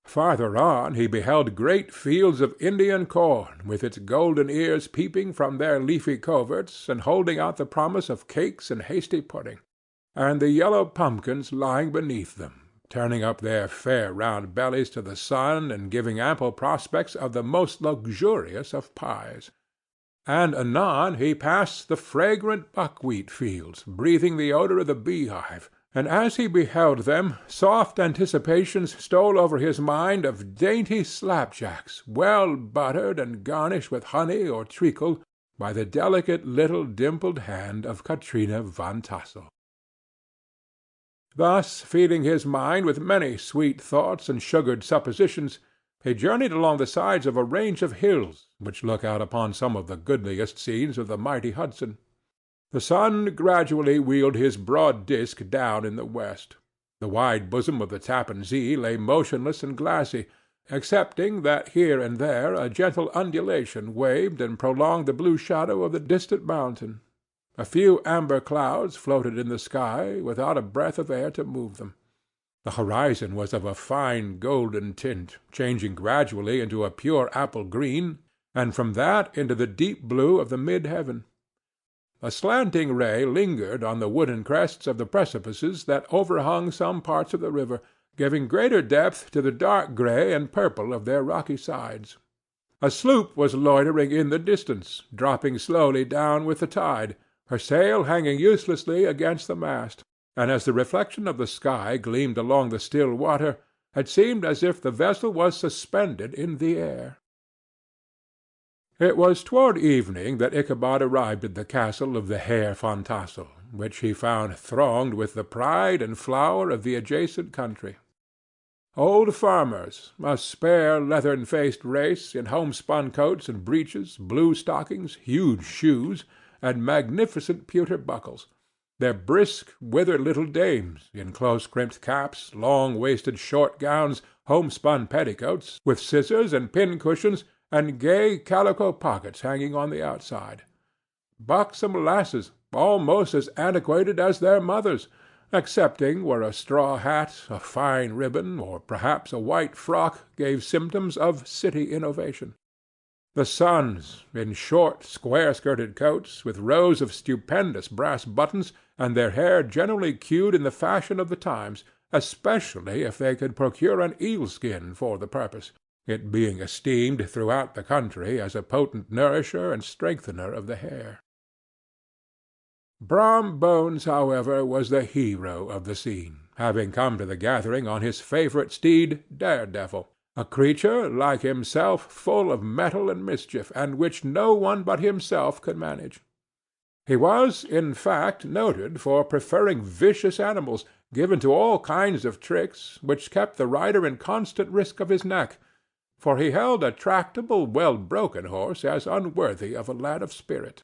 Farther on he beheld great fields of Indian corn, with its golden ears peeping from their leafy coverts and holding out the promise of cakes and hasty pudding, and the yellow pumpkins lying beneath them, turning up their fair round bellies to the sun and giving ample prospects of the most luxurious of pies. And anon he passed the fragrant buckwheat fields, breathing the odor of the beehive, and as he beheld them, soft anticipations stole over his mind of dainty slapjacks, well buttered and garnished with honey or treacle by the delicate little dimpled hand of Katrina Van Tassel. Thus, feeding his mind with many sweet thoughts and sugared suppositions, he journeyed along the sides of a range of hills which look out upon some of the goodliest scenes of the mighty Hudson. The sun gradually wheeled his broad disk down in the west. The wide bosom of the Tappan Zee lay motionless and glassy, excepting that here and there a gentle undulation waved and prolonged the blue shadow of the distant mountain. A few amber clouds floated in the sky without a breath of air to move them. The horizon was of a fine golden tint, changing gradually into a pure apple green, and from that into the deep blue of the mid-heaven. A slanting ray lingered on the wooden crests of the precipices that overhung some parts of the river, giving greater depth to the dark gray and purple of their rocky sides. A sloop was loitering in the distance, dropping slowly down with the tide, her sail hanging uselessly against the mast, and as the reflection of the sky gleamed along the still water, it seemed as if the vessel was suspended in the air. It was toward evening that Ichabod arrived at the castle of the Herr Van Tassel, which he found thronged with the pride and flower of the adjacent country. Old farmers, a spare leathern-faced race, in homespun coats and breeches, blue stockings, huge shoes, and magnificent pewter buckles, their brisk, withered little dames, in close-crimped caps, long-waisted short gowns, homespun petticoats, with scissors and pin-cushions, and gay calico pockets hanging on the outside. Buxom lasses, almost as antiquated as their mothers, excepting where a straw hat, a fine ribbon, or perhaps a white frock gave symptoms of city innovation. The sons, in short, square-skirted coats, with rows of stupendous brass buttons, and their hair generally queued in the fashion of the times, especially if they could procure an eel-skin for the purpose, it being esteemed throughout the country as a potent nourisher and strengthener of the hair. Brom Bones, however, was the hero of the scene, having come to the gathering on his favorite steed, Daredevil, a creature, like himself, full of mettle and mischief, and which no one but himself could manage. He was, in fact, noted for preferring vicious animals, given to all kinds of tricks, which kept the rider in constant risk of his neck, for he held a tractable, well-broken horse as unworthy of a lad of spirit.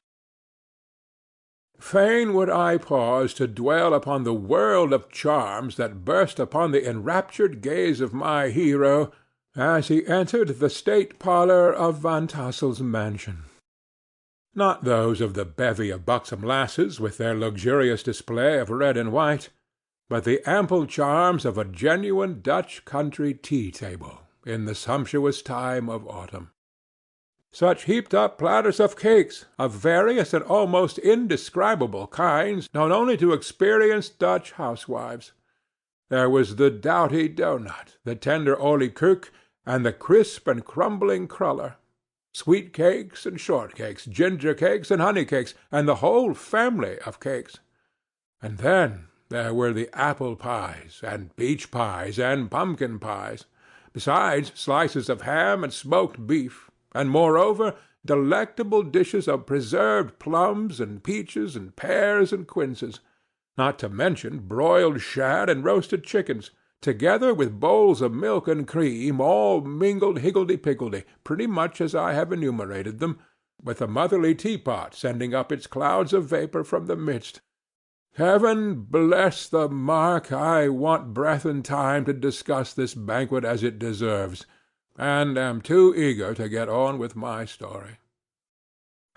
Fain would I pause to dwell upon the world of charms that burst upon the enraptured gaze of my hero as he entered the state parlor of Van Tassel's mansion. Not those of the bevy of buxom lasses with their luxurious display of red and white, but the ample charms of a genuine Dutch country tea-table in the sumptuous time of autumn. Such heaped-up platters of cakes, of various and almost indescribable kinds, known only to experienced Dutch housewives. There was the doughty doughnut, the tender olykoek, and the crisp and crumbling cruller, sweet cakes and short cakes, ginger cakes and honey cakes, and the whole family of cakes. And then there were the apple pies, and peach pies, and pumpkin pies, besides slices of ham and smoked beef, and moreover delectable dishes of preserved plums and peaches and pears and quinces, not to mention broiled shad and roasted chickens, together with bowls of milk and cream, all mingled higgledy-piggledy, pretty much as I have enumerated them, with a motherly teapot sending up its clouds of vapour from the midst. Heaven bless the mark! I want breath and time to discuss this banquet as it deserves, and am too eager to get on with my story.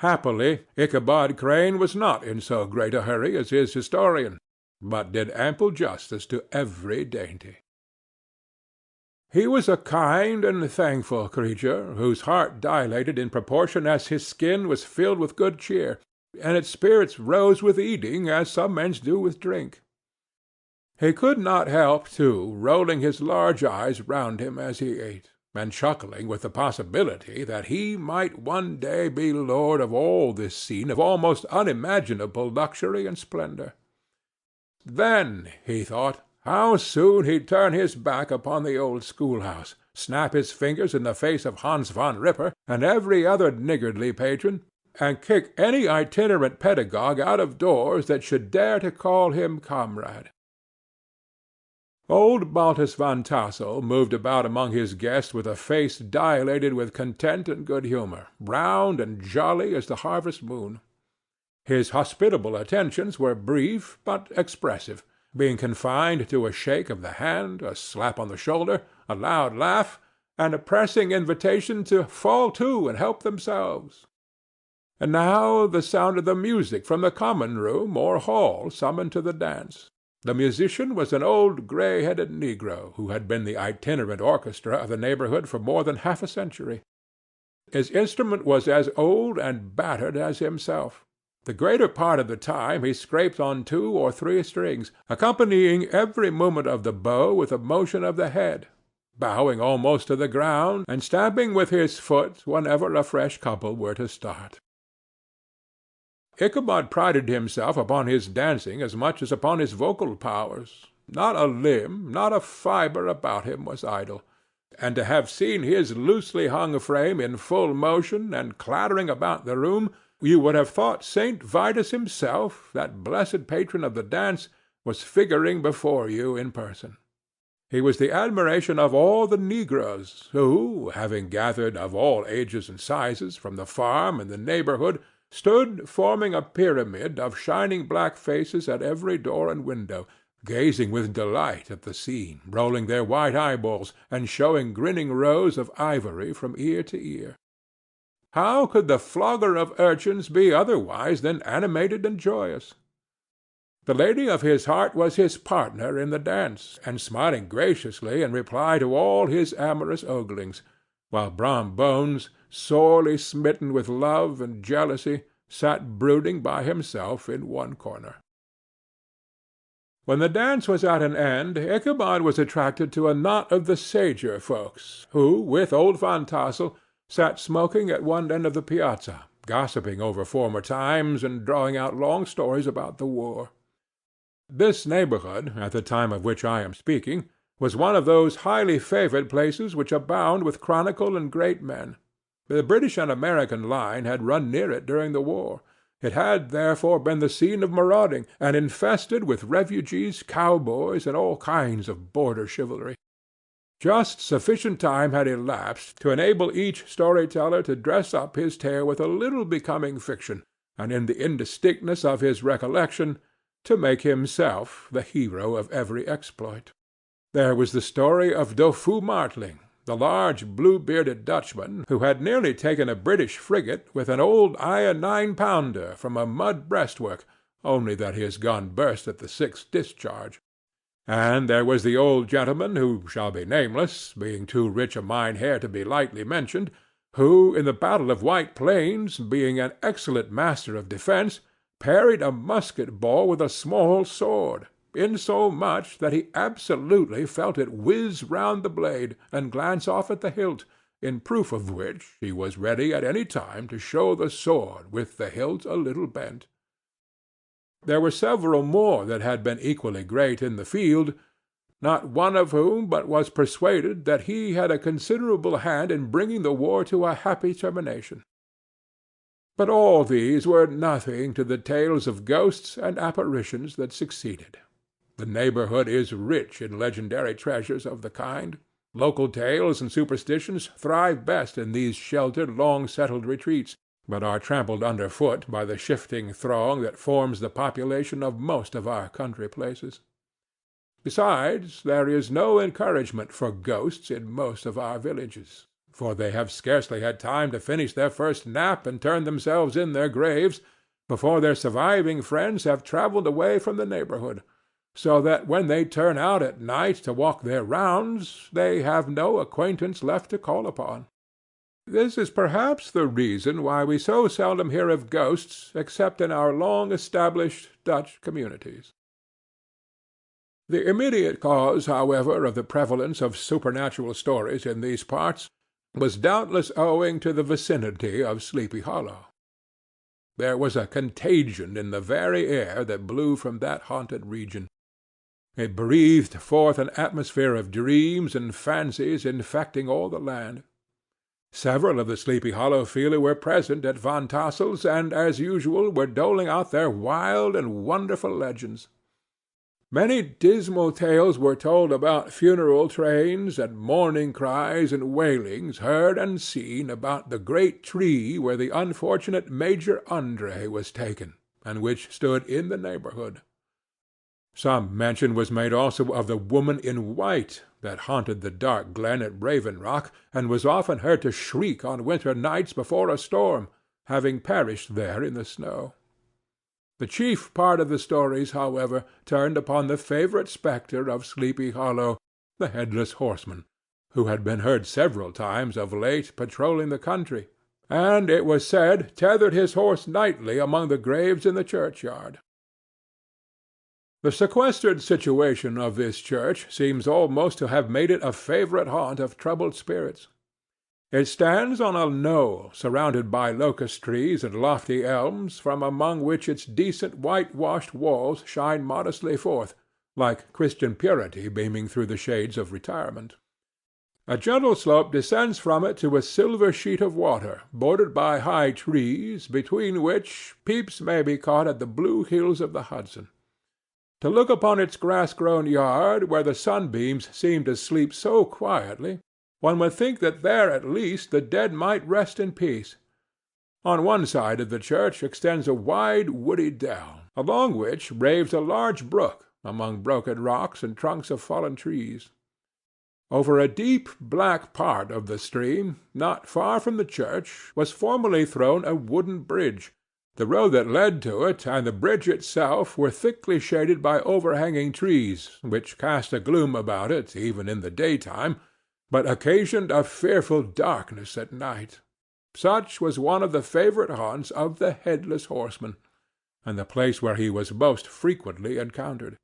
Happily, Ichabod Crane was not in so great a hurry as his historian, but did ample justice to every dainty. He was a kind and thankful creature, whose heart dilated in proportion as his skin was filled with good cheer, and its spirits rose with eating as some men's do with drink. He could not help, too, rolling his large eyes round him as he ate, and chuckling with the possibility that he might one day be lord of all this scene of almost unimaginable luxury and splendor. Then, he thought, how soon he'd turn his back upon the old schoolhouse, snap his fingers in the face of Hans Van Ripper and every other niggardly patron, and kick any itinerant pedagogue out of doors that should dare to call him comrade. Old Baltus Van Tassel moved about among his guests with a face dilated with content and good humor, round and jolly as the harvest moon. His hospitable attentions were brief but expressive, being confined to a shake of the hand, a slap on the shoulder, a loud laugh, and a pressing invitation to fall to and help themselves. And now the sound of the music from the common room or hall summoned to the dance. The musician was an old gray-headed negro who had been the itinerant orchestra of the neighborhood for more than half a century. His instrument was as old and battered as himself. The greater part of the time he scraped on 2 or 3 strings, accompanying every movement of the bow with a motion of the head, bowing almost to the ground, and stamping with his foot whenever a fresh couple were to start. Ichabod prided himself upon his dancing as much as upon his vocal powers. Not a limb, not a fibre about him was idle, and to have seen his loosely hung frame in full motion and clattering about the room, you would have thought St. Vitus himself, that blessed patron of the dance, was figuring before you in person. He was the admiration of all the negroes, who, having gathered of all ages and sizes from the farm and the neighborhood, stood forming a pyramid of shining black faces at every door and window, gazing with delight at the scene, rolling their white eyeballs, and showing grinning rows of ivory from ear to ear. How could the flogger of urchins be otherwise than animated and joyous? The lady of his heart was his partner in the dance, and smiling graciously in reply to all his amorous oglings, while Brom Bones, sorely smitten with love and jealousy, sat brooding by himself in one corner. When the dance was at an end, Ichabod was attracted to a knot of the sager folks, who, with old Van Tassel, sat smoking at one end of the piazza, gossiping over former times and drawing out long stories about the war. This neighborhood, at the time of which I am speaking, was one of those highly favored places which abound with chronicle and great men. The British and American line had run near it during the war. It had, therefore, been the scene of marauding, and infested with refugees, cowboys, and all kinds of border chivalry. Just sufficient time had elapsed to enable each story-teller to dress up his tale with a little becoming fiction, and in the indistinctness of his recollection to make himself the hero of every exploit. There was the story of Doffue Martling, the large blue-bearded Dutchman who had nearly taken a British frigate with an old iron 9-pounder from a mud breastwork, only that his gun burst at the 6th discharge. And there was the old gentleman, who shall be nameless, being too rich a Mynheer to be lightly mentioned, who, in the battle of White Plains, being an excellent master of defence, parried a musket-ball with a small sword, insomuch that he absolutely felt it whiz round the blade and glance off at the hilt, in proof of which he was ready at any time to show the sword with the hilt a little bent. There were several more that had been equally great in the field, not one of whom but was persuaded that he had a considerable hand in bringing the war to a happy termination. But all these were nothing to the tales of ghosts and apparitions that succeeded. The neighborhood is rich in legendary treasures of the kind. Local tales and superstitions thrive best in these sheltered, long-settled retreats, but are trampled under foot by the shifting throng that forms the population of most of our country places. Besides, there is no encouragement for ghosts in most of our villages, for they have scarcely had time to finish their first nap and turn themselves in their graves before their surviving friends have travelled away from the neighbourhood, so that when they turn out at night to walk their rounds, they have no acquaintance left to call upon. This is perhaps the reason why we so seldom hear of ghosts except in our long-established Dutch communities. The immediate cause, however, of the prevalence of supernatural stories in these parts was doubtless owing to the vicinity of Sleepy Hollow. There was a contagion in the very air that blew from that haunted region. It breathed forth an atmosphere of dreams and fancies infecting all the land. Several of the Sleepy Hollow feeler were present at Van Tassel's, and, as usual, were doling out their wild and wonderful legends. Many dismal tales were told about funeral trains, and mourning cries and wailings heard and seen about the great tree where the unfortunate Major André was taken, and which stood in the neighbourhood. Some mention was made also of the woman in white that haunted the dark glen at Raven Rock, and was often heard to shriek on winter nights before a storm, having perished there in the snow. The chief part of the stories, however, turned upon the favourite spectre of Sleepy Hollow, the headless horseman, who had been heard several times of late patrolling the country, and, it was said, tethered his horse nightly among the graves in the churchyard. The sequestered situation of this church seems almost to have made it a favourite haunt of troubled spirits. It stands on a knoll surrounded by locust trees and lofty elms, from among which its decent whitewashed walls shine modestly forth, like Christian purity beaming through the shades of retirement. A gentle slope descends from it to a silver sheet of water, bordered by high trees, between which peeps may be caught at the blue hills of the Hudson. To look upon its grass-grown yard, where the sunbeams seem to sleep so quietly, one would think that there at least the dead might rest in peace. On one side of the church extends a wide woody dell, along which raves a large brook among broken rocks and trunks of fallen trees. Over a deep black part of the stream, not far from the church, was formerly thrown a wooden bridge. The road that led to it and the bridge itself were thickly shaded by overhanging trees, which cast a gloom about it even in the daytime, but occasioned a fearful darkness at night. Such was one of the favourite haunts of the headless horseman, and the place where he was most frequently encountered.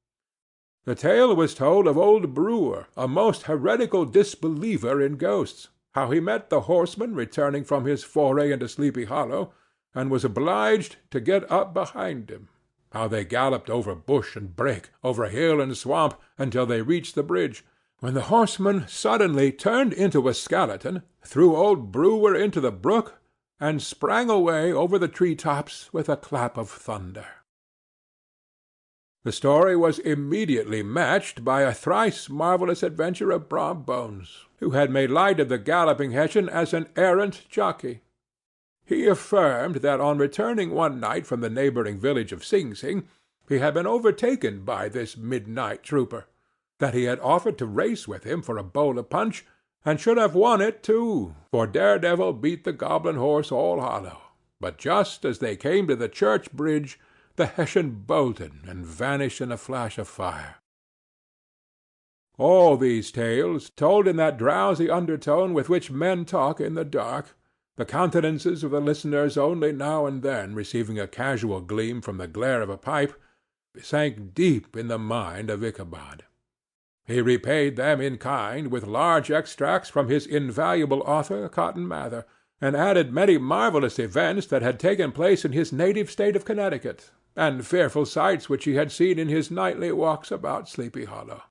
The tale was told of old Brewer, a most heretical disbeliever in ghosts, how he met the horseman returning from his foray into Sleepy Hollow, and was obliged to get up behind him, how they galloped over bush and brake, over hill and swamp, until they reached the bridge, when the horseman suddenly turned into a skeleton, threw old Brewer into the brook, and sprang away over the tree-tops with a clap of thunder. The story was immediately matched by a thrice marvellous adventure of Brom Bones, who had made light of the galloping Hessian as an errant jockey. He affirmed that on returning one night from the neighbouring village of Sing Sing, he had been overtaken by this midnight trooper, that he had offered to race with him for a bowl of punch, and should have won it too, for Daredevil beat the goblin horse all hollow, but just as they came to the church bridge, the Hessian bolted and vanished in a flash of fire. All these tales, told in that drowsy undertone with which men talk in the dark, the countenances of the listeners only now and then receiving a casual gleam from the glare of a pipe, sank deep in the mind of Ichabod. He repaid them in kind with large extracts from his invaluable author, Cotton Mather, and added many marvellous events that had taken place in his native state of Connecticut, and fearful sights which he had seen in his nightly walks about Sleepy Hollow.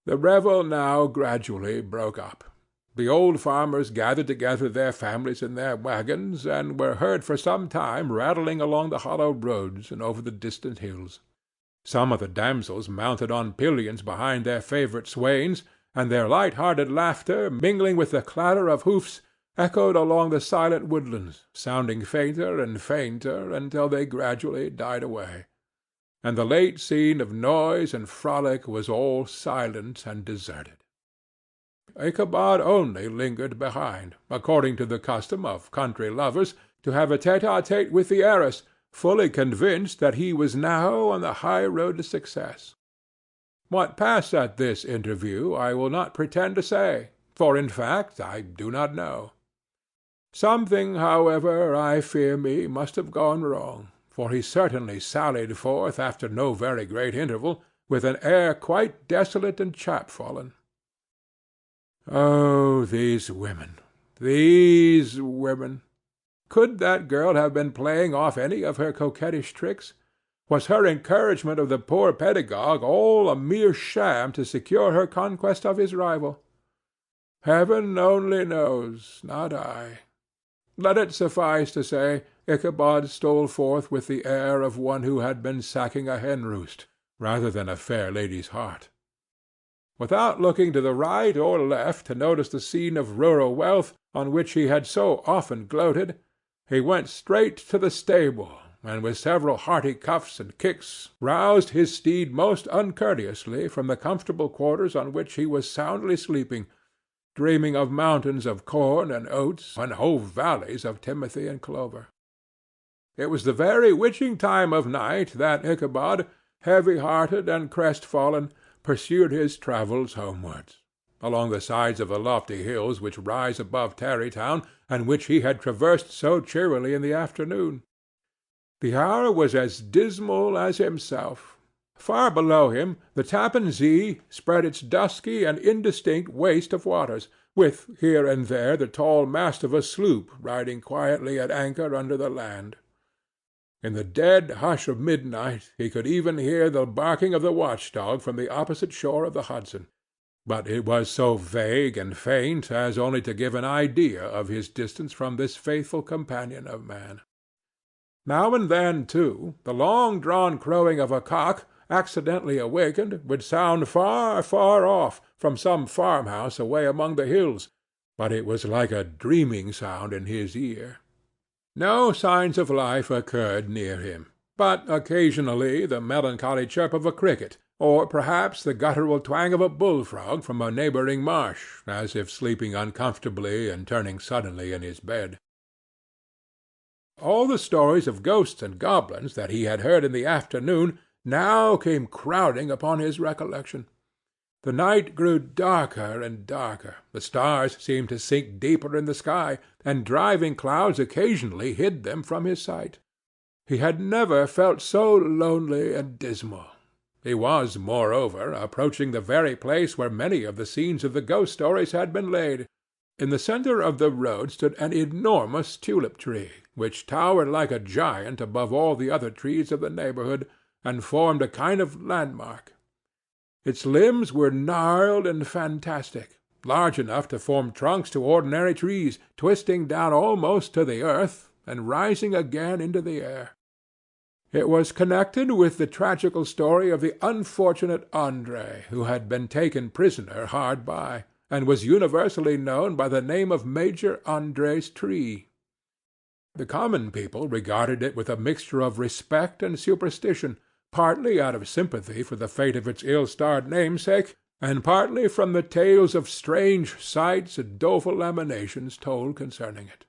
The revel now gradually broke up. The old farmers gathered together their families in their wagons, and were heard for some time rattling along the hollow roads and over the distant hills. Some of the damsels mounted on pillions behind their favourite swains, and their light-hearted laughter, mingling with the clatter of hoofs, echoed along the silent woodlands, sounding fainter and fainter until they gradually died away. and the late scene of noise and frolic was all silent and deserted. Ichabod only lingered behind, according to the custom of country lovers, to have a tête-à-tête with the heiress, fully convinced that he was now on the high road to success. What passed at this interview I will not pretend to say, for in fact I do not know. Something, however, I fear me, must have gone wrong, for he certainly sallied forth after no very great interval, with an air quite desolate and chapfallen. Oh, these women! These women! Could that girl have been playing off any of her coquettish tricks? Was her encouragement of the poor pedagogue all a mere sham to secure her conquest of his rival? Heaven only knows, not I. Let it suffice to say, Ichabod stole forth with the air of one who had been sacking a hen-roost, rather than a fair lady's heart. Without looking to the right or left to notice the scene of rural wealth on which he had so often gloated, he went straight to the stable, and with several hearty cuffs and kicks roused his steed most uncourteously from the comfortable quarters on which he was soundly sleeping, dreaming of mountains of corn and oats, and whole valleys of timothy and clover. It was the very witching time of night that Ichabod, heavy-hearted and crestfallen, pursued his travels homewards, along the sides of the lofty hills which rise above Tarrytown, and which he had traversed so cheerily in the afternoon. The hour was as dismal as himself. Far below him the Tappan Zee spread its dusky and indistinct waste of waters, with here and there the tall mast of a sloop riding quietly at anchor under the land. In the dead hush of midnight he could even hear the barking of the watch-dog from the opposite shore of the Hudson, but it was so vague and faint as only to give an idea of his distance from this faithful companion of man. Now and then, too, the long-drawn crowing of a cock, accidentally awakened, would sound far, far off, from some farmhouse away among the hills, but it was like a dreaming sound in his ear. No signs of life occurred near him, but occasionally the melancholy chirp of a cricket, or perhaps the guttural twang of a bullfrog from a neighboring marsh, as if sleeping uncomfortably and turning suddenly in his bed. All the stories of ghosts and goblins that he had heard in the afternoon now came crowding upon his recollection. The night grew darker and darker, the stars seemed to sink deeper in the sky, and driving clouds occasionally hid them from his sight. He had never felt so lonely and dismal. He was, moreover, approaching the very place where many of the scenes of the ghost stories had been laid. In the centre of the road stood an enormous tulip-tree, which towered like a giant above all the other trees of the neighborhood, and formed a kind of landmark. Its limbs were gnarled and fantastic, large enough to form trunks to ordinary trees, twisting down almost to the earth, and rising again into the air. It was connected with the tragical story of the unfortunate André, who had been taken prisoner hard by, and was universally known by the name of Major André's tree. The common people regarded it with a mixture of respect and superstition, partly out of sympathy for the fate of its ill-starred namesake, and partly from the tales of strange sights and doleful lamentations told concerning it.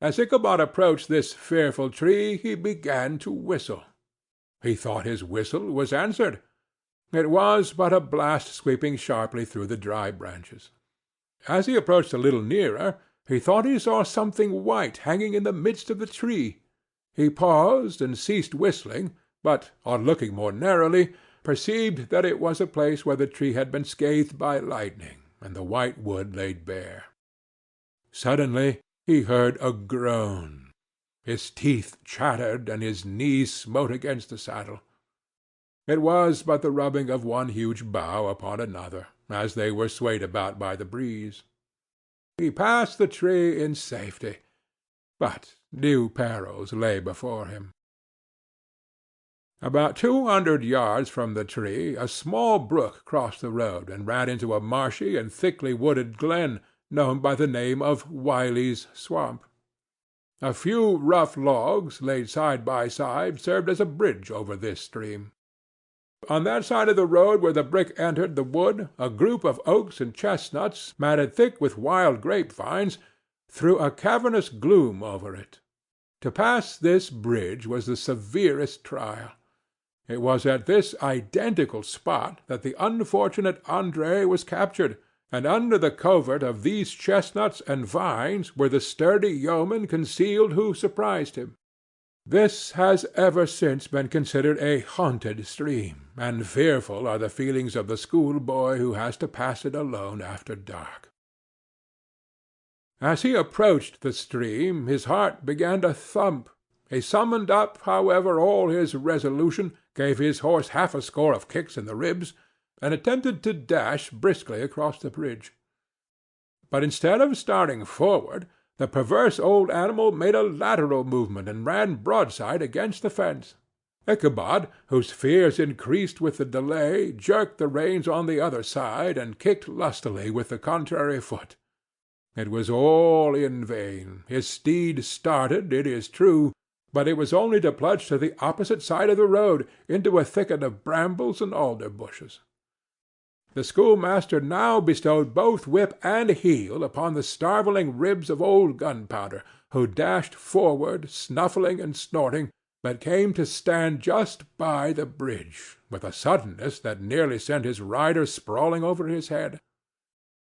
As Ichabod approached this fearful tree, he began to whistle. He thought his whistle was answered. It was but a blast sweeping sharply through the dry branches. As he approached a little nearer, he thought he saw something white hanging in the midst of the tree. He paused and ceased whistling, but, on looking more narrowly, perceived that it was a place where the tree had been scathed by lightning, and the white wood laid bare. Suddenly he heard a groan. His teeth chattered, and his knees smote against the saddle. It was but the rubbing of one huge bough upon another, as they were swayed about by the breeze. He passed the tree in safety, but new perils lay before him. About 200 yards from the tree a small brook crossed the road and ran into a marshy and thickly wooded glen known by the name of Wiley's Swamp. A few rough logs, laid side by side, served as a bridge over this stream. On that side of the road where the brick entered the wood, a group of oaks and chestnuts, matted thick with wild grapevines, threw a cavernous gloom over it. To pass this bridge was the severest trial. It was at this identical spot that the unfortunate André was captured, and under the covert of these chestnuts and vines were the sturdy yeomen concealed who surprised him. This has ever since been considered a haunted stream, and fearful are the feelings of the schoolboy who has to pass it alone after dark. As he approached the stream, his heart began to thump. He summoned up, however, all his resolution, gave his horse half a score of kicks in the ribs, and attempted to dash briskly across the bridge. But instead of starting forward, the perverse old animal made a lateral movement and ran broadside against the fence. Ichabod, whose fears increased with the delay, jerked the reins on the other side and kicked lustily with the contrary foot. It was all in vain. His steed started, it is true, but it was only to plunge to the opposite side of the road, into a thicket of brambles and alder bushes. The schoolmaster now bestowed both whip and heel upon the starveling ribs of old Gunpowder, who dashed forward, snuffling and snorting, but came to stand just by the bridge, with a suddenness that nearly sent his rider sprawling over his head.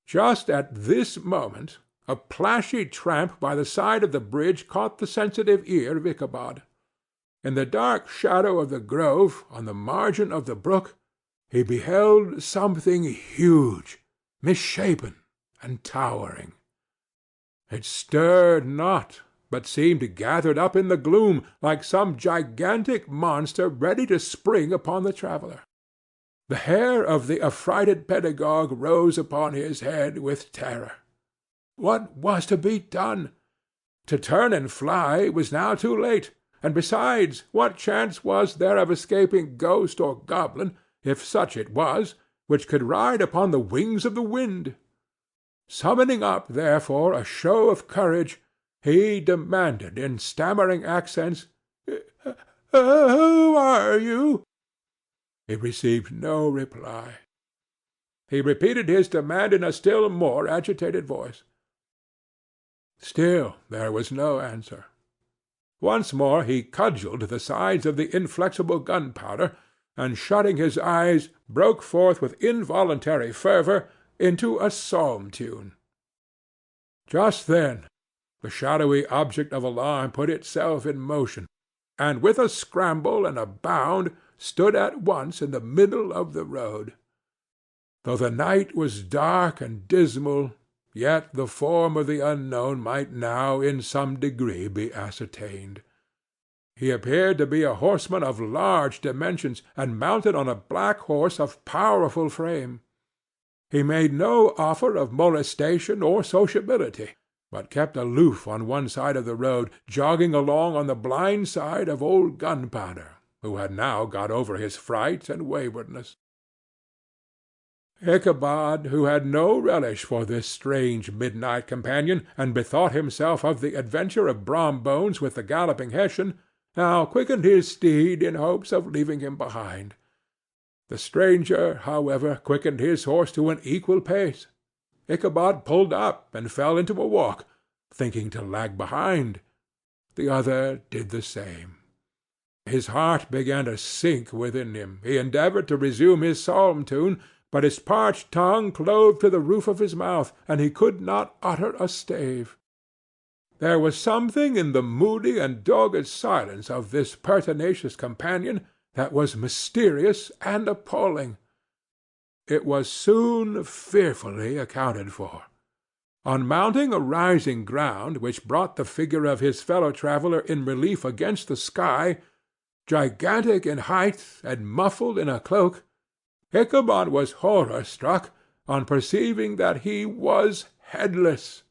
Just at this moment a plashy tramp by the side of the bridge caught the sensitive ear of Ichabod. In the dark shadow of the grove, on the margin of the brook, he beheld something huge, misshapen, and towering. It stirred not, but seemed gathered up in the gloom, like some gigantic monster ready to spring upon the traveller. The hair of the affrighted pedagogue rose upon his head with terror. What was to be done? To turn and fly was now too late, and besides, what chance was there of escaping ghost or goblin, if such it was, which could ride upon the wings of the wind? Summoning up, therefore, a show of courage, he demanded in stammering accents, "Who are you?" He received no reply. He repeated his demand in a still more agitated voice. Still there was no answer. Once more he cudgelled the sides of the inflexible Gunpowder, and shutting his eyes, broke forth with involuntary fervour into a psalm tune. Just then the shadowy object of alarm put itself in motion, and with a scramble and a bound stood at once in the middle of the road. Though the night was dark and dismal, yet the form of the unknown might now in some degree be ascertained. He appeared to be a horseman of large dimensions, and mounted on a black horse of powerful frame. He made no offer of molestation or sociability, but kept aloof on one side of the road, jogging along on the blind side of old Gunpowder, who had now got over his fright and waywardness. Ichabod, who had no relish for this strange midnight companion, and bethought himself of the adventure of Brom Bones with the galloping Hessian, now quickened his steed in hopes of leaving him behind. The stranger, however, quickened his horse to an equal pace. Ichabod pulled up and fell into a walk, thinking to lag behind. The other did the same. His heart began to sink within him. He endeavoured to resume his psalm tune, but his parched tongue clove to the roof of his mouth, and he could not utter a stave. There was something in the moody and dogged silence of this pertinacious companion that was mysterious and appalling. It was soon fearfully accounted for. On mounting a rising ground which brought the figure of his fellow-traveller in relief against the sky, gigantic in height and muffled in a cloak, Ichabod was horror-struck on perceiving that he was headless.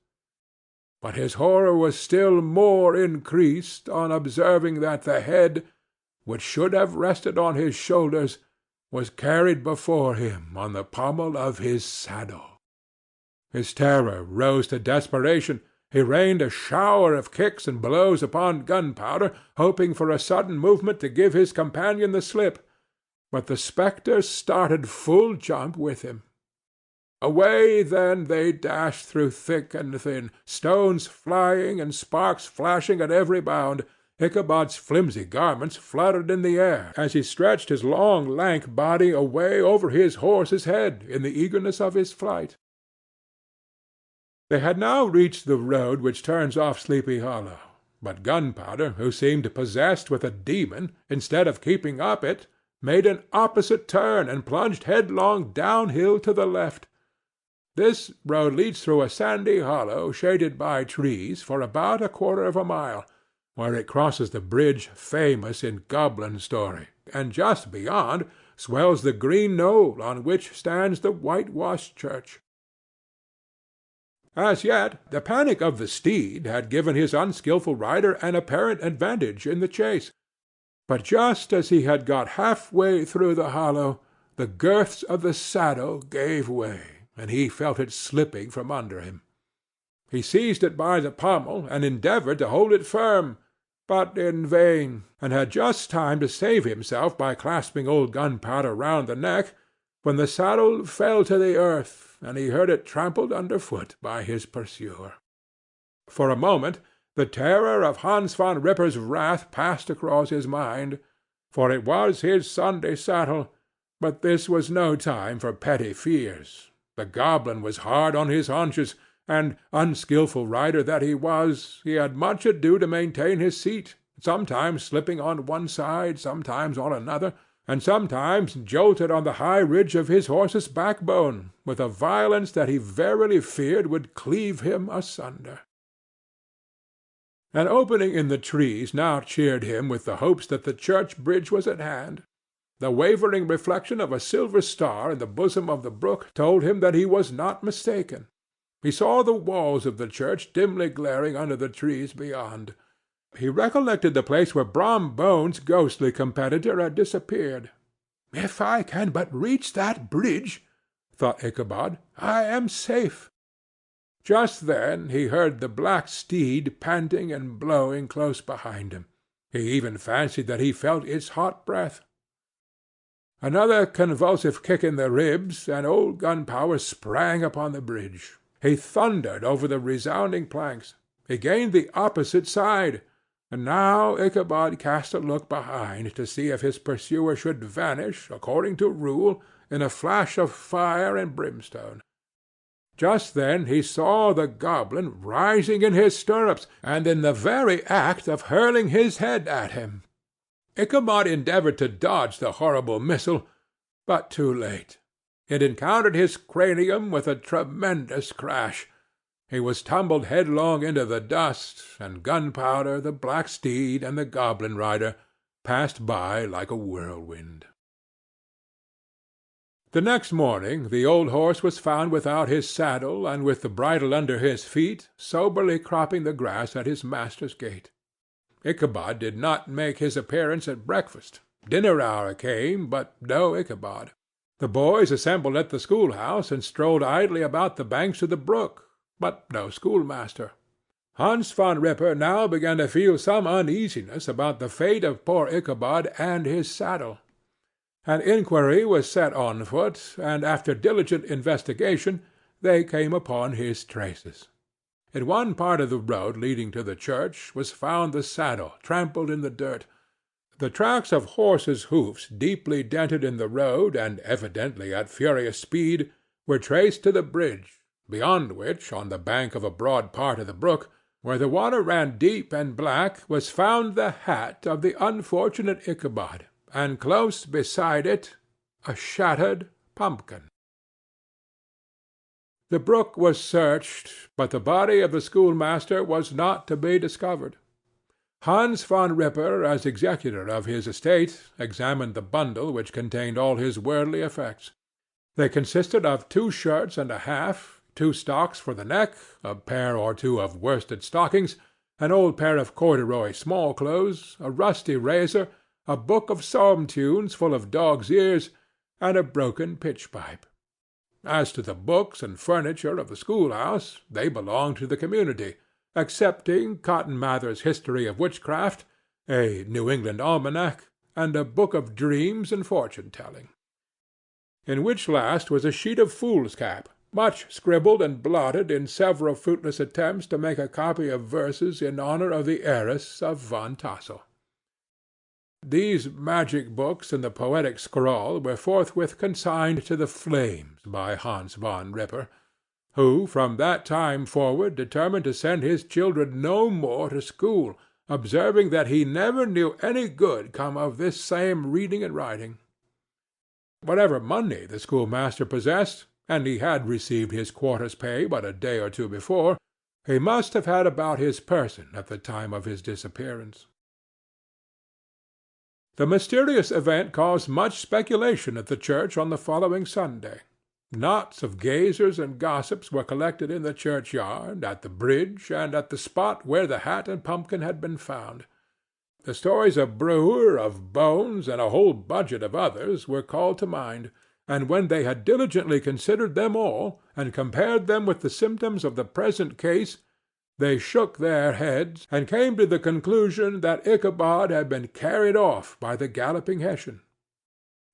But his horror was still more increased on observing that the head, which should have rested on his shoulders, was carried before him on the pommel of his saddle. His terror rose to desperation. He rained a shower of kicks and blows upon Gunpowder, hoping for a sudden movement to give his companion the slip, but the spectre started full jump with him. Away then they dashed through thick and thin, stones flying and sparks flashing at every bound. Ichabod's flimsy garments fluttered in the air as he stretched his long lank body away over his horse's head in the eagerness of his flight. They had now reached the road which turns off Sleepy Hollow, but Gunpowder, who seemed possessed with a demon, instead of keeping up it, made an opposite turn and plunged headlong downhill to the left. This road leads through a sandy hollow shaded by trees for about a quarter of a mile, where it crosses the bridge famous in goblin story, and just beyond swells the green knoll on which stands the whitewashed church. As yet, the panic of the steed had given his unskilful rider an apparent advantage in the chase, but just as he had got half-way through the hollow, the girths of the saddle gave way, and he felt it slipping from under him. He seized it by the pommel and endeavored to hold it firm, but in vain, and had just time to save himself by clasping old Gunpowder round the neck, when the saddle fell to the earth, and he heard it trampled under foot by his pursuer. For a moment the terror of Hans Van Ripper's wrath passed across his mind, for it was his Sunday saddle, but this was no time for petty fears. The goblin was hard on his haunches, and, unskilful rider that he was, he had much ado to maintain his seat, sometimes slipping on one side, sometimes on another, and sometimes jolted on the high ridge of his horse's backbone, with a violence that he verily feared would cleave him asunder. An opening in the trees now cheered him with the hopes that the church bridge was at hand. The wavering reflection of a silver star in the bosom of the brook told him that he was not mistaken. He saw the walls of the church dimly glaring under the trees beyond. He recollected the place where Brom Bones's ghostly competitor had disappeared. "If I can but reach that bridge," thought Ichabod, "I am safe." Just then he heard the black steed panting and blowing close behind him. He even fancied that he felt its hot breath. Another convulsive kick in the ribs, and old Gunpowder sprang upon the bridge. He thundered over the resounding planks. He gained the opposite side, and now Ichabod cast a look behind to see if his pursuer should vanish, according to rule, in a flash of fire and brimstone. Just then he saw the goblin rising in his stirrups, and in the very act of hurling his head at him. Ichabod endeavored to dodge the horrible missile, but too late. It encountered his cranium with a tremendous crash. He was tumbled headlong into the dust, and Gunpowder, the black steed, and the goblin rider passed by like a whirlwind. The next morning the old horse was found without his saddle and with the bridle under his feet, soberly cropping the grass at his master's gate. Ichabod did not make his appearance at breakfast. Dinner hour came, but no Ichabod. The boys assembled at the schoolhouse and strolled idly about the banks of the brook, but no schoolmaster. Hans Van Ripper now began to feel some uneasiness about the fate of poor Ichabod and his saddle. An inquiry was set on foot, and after diligent investigation they came upon his traces. In one part of the road leading to the church was found the saddle trampled in the dirt. The tracks of horses' hoofs deeply dented in the road and evidently at furious speed were traced to the bridge, beyond which, on the bank of a broad part of the brook, where the water ran deep and black, was found the hat of the unfortunate Ichabod, and close beside it a shattered pumpkin. The brook was searched, but the body of the schoolmaster was not to be discovered. Hans Van Ripper, as executor of his estate, examined the bundle which contained all his worldly effects. They consisted of 2 shirts and a half, 2 stocks for the neck, a pair or 2 of worsted stockings, an old pair of corduroy small-clothes, a rusty razor, a book of psalm-tunes full of dog's ears, and a broken pitch-pipe. As to the books and furniture of the schoolhouse, they belonged to the community, excepting Cotton Mather's History of Witchcraft, a New England Almanac, and a book of dreams and fortune-telling, in which last was a sheet of foolscap, much scribbled and blotted in several fruitless attempts to make a copy of verses in honor of the heiress of Van Tassel. These magic books and the poetic scrawl were forthwith consigned to the flames by Hans von Ripper, who from that time forward determined to send his children no more to school, observing that he never knew any good come of this same reading and writing. Whatever money the schoolmaster possessed, and he had received his quarter's pay but a day or two before, he must have had about his person at the time of his disappearance. The mysterious event caused much speculation at the church on the following Sunday. Knots of gazers and gossips were collected in the churchyard, at the bridge, and at the spot where the hat and pumpkin had been found. The stories of Brewer, of Bones, and a whole budget of others were called to mind, and when they had diligently considered them all, and compared them with the symptoms of the present case, they shook their heads, and came to the conclusion that Ichabod had been carried off by the galloping Hessian.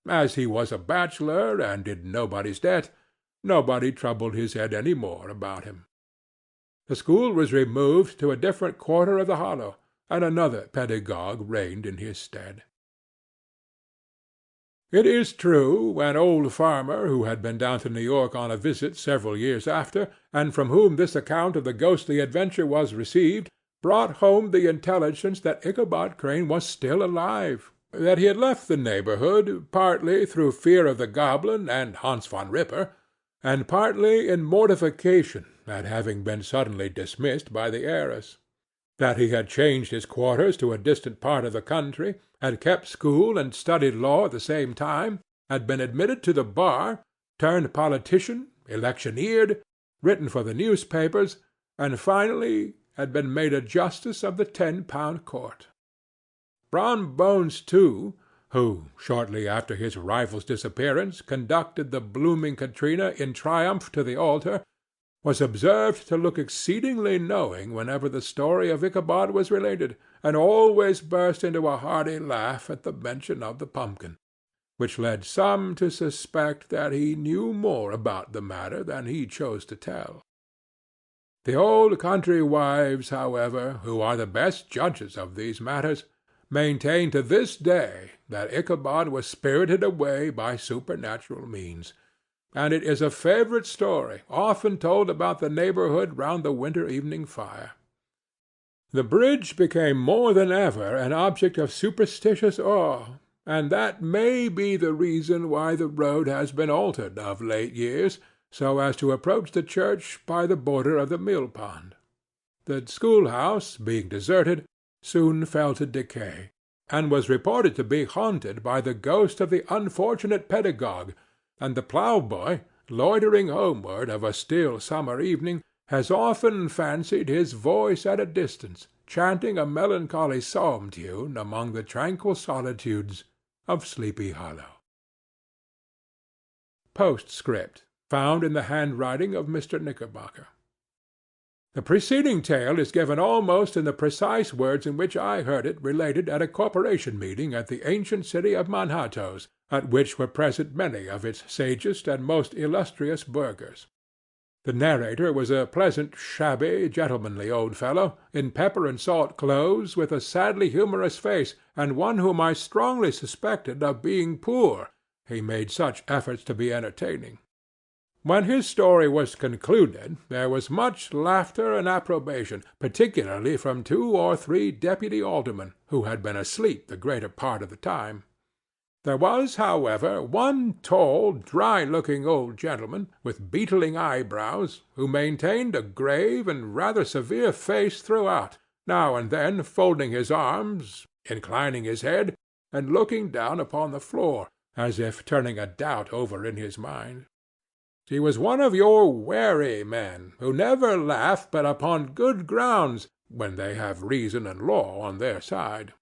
As he was a bachelor, and in nobody's debt, nobody troubled his head any more about him. The school was removed to a different quarter of the hollow, and another pedagogue reigned in his stead. It is true, an old farmer, who had been down to New York on a visit several years after, and from whom this account of the ghostly adventure was received, brought home the intelligence that Ichabod Crane was still alive, that he had left the neighborhood, partly through fear of the goblin and Hans von Ripper, and partly in mortification at having been suddenly dismissed by the heiress; that he had changed his quarters to a distant part of the country, had kept school and studied law at the same time, had been admitted to the bar, turned politician, electioneered, written for the newspapers, and finally had been made a justice of the 10-pound court. Brom Bones, too, who, shortly after his rival's disappearance, conducted the blooming Katrina in triumph to the altar, was observed to look exceedingly knowing whenever the story of Ichabod was related, and always burst into a hearty laugh at the mention of the pumpkin, which led some to suspect that he knew more about the matter than he chose to tell. The old country wives, however, who are the best judges of these matters, maintain to this day that Ichabod was spirited away by supernatural means, and it is a favorite story, often told about the neighborhood round the winter evening fire. The bridge became more than ever an object of superstitious awe, and that may be the reason why the road has been altered of late years, so as to approach the church by the border of the mill-pond. The schoolhouse, being deserted, soon fell to decay, and was reported to be haunted by the ghost of the unfortunate pedagogue, and the ploughboy, loitering homeward of a still summer evening, has often fancied his voice at a distance, chanting a melancholy psalm-tune among the tranquil solitudes of Sleepy Hollow. Postscript, found in the handwriting of Mr. Knickerbocker. The preceding tale is given almost in the precise words in which I heard it related at a corporation meeting at the ancient city of Manhattoes, at which were present many of its sagest and most illustrious burghers. The narrator was a pleasant, shabby, gentlemanly old fellow, in pepper-and-salt clothes, with a sadly humorous face, and one whom I strongly suspected of being poor, he made such efforts to be entertaining. When his story was concluded, there was much laughter and approbation, particularly from 2 or 3 deputy aldermen, who had been asleep the greater part of the time. There was, however, one tall, dry-looking old gentleman, with beetling eyebrows, who maintained a grave and rather severe face throughout, now and then folding his arms, inclining his head, and looking down upon the floor, as if turning a doubt over in his mind. He was one of your wary men, who never laugh but upon good grounds, when they have reason and law on their side.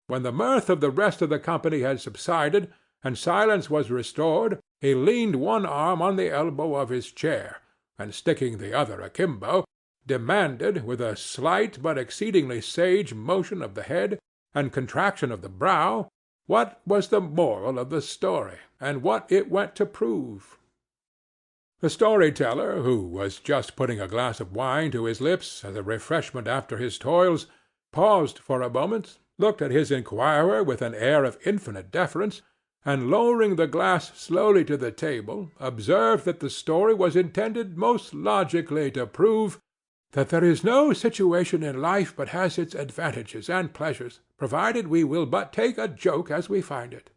When the mirth of the rest of the company had subsided, and silence was restored, he leaned one arm on the elbow of his chair, and sticking the other akimbo, demanded, with a slight but exceedingly sage motion of the head and contraction of the brow, what was the moral of the story, and what it went to prove. The story-teller, who was just putting a glass of wine to his lips as a refreshment after his toils, paused for a moment, looked at his inquirer with an air of infinite deference, and lowering the glass slowly to the table, observed that the story was intended most logically to prove that there is no situation in life but has its advantages and pleasures, provided we will but take a joke as we find it.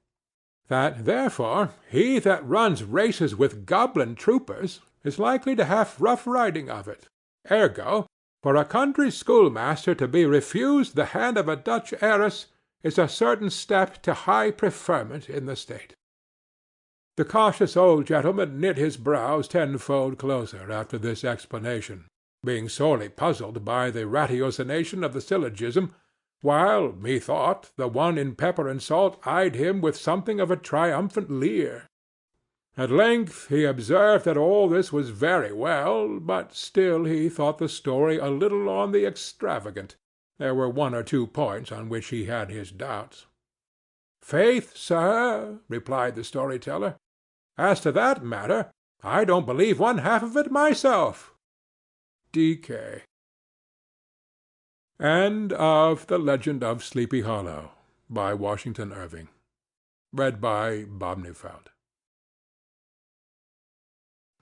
That, therefore, he that runs races with goblin troopers is likely to have rough riding of it. Ergo, for a country schoolmaster to be refused the hand of a Dutch heiress is a certain step to high preferment in the state. The cautious old gentleman knit his brows tenfold closer after this explanation, being sorely puzzled by the ratiocination of the syllogism, while, methought, the one in pepper and salt eyed him with something of a triumphant leer. At length he observed that all this was very well, but still he thought the story a little on the extravagant. There were one or two points on which he had his doubts. "Faith, sir," replied the story-teller, "as to that matter, I don't believe one half of it myself." D.K. End of The Legend of Sleepy Hollow, by Washington Irving. Read by Bob Neufeld.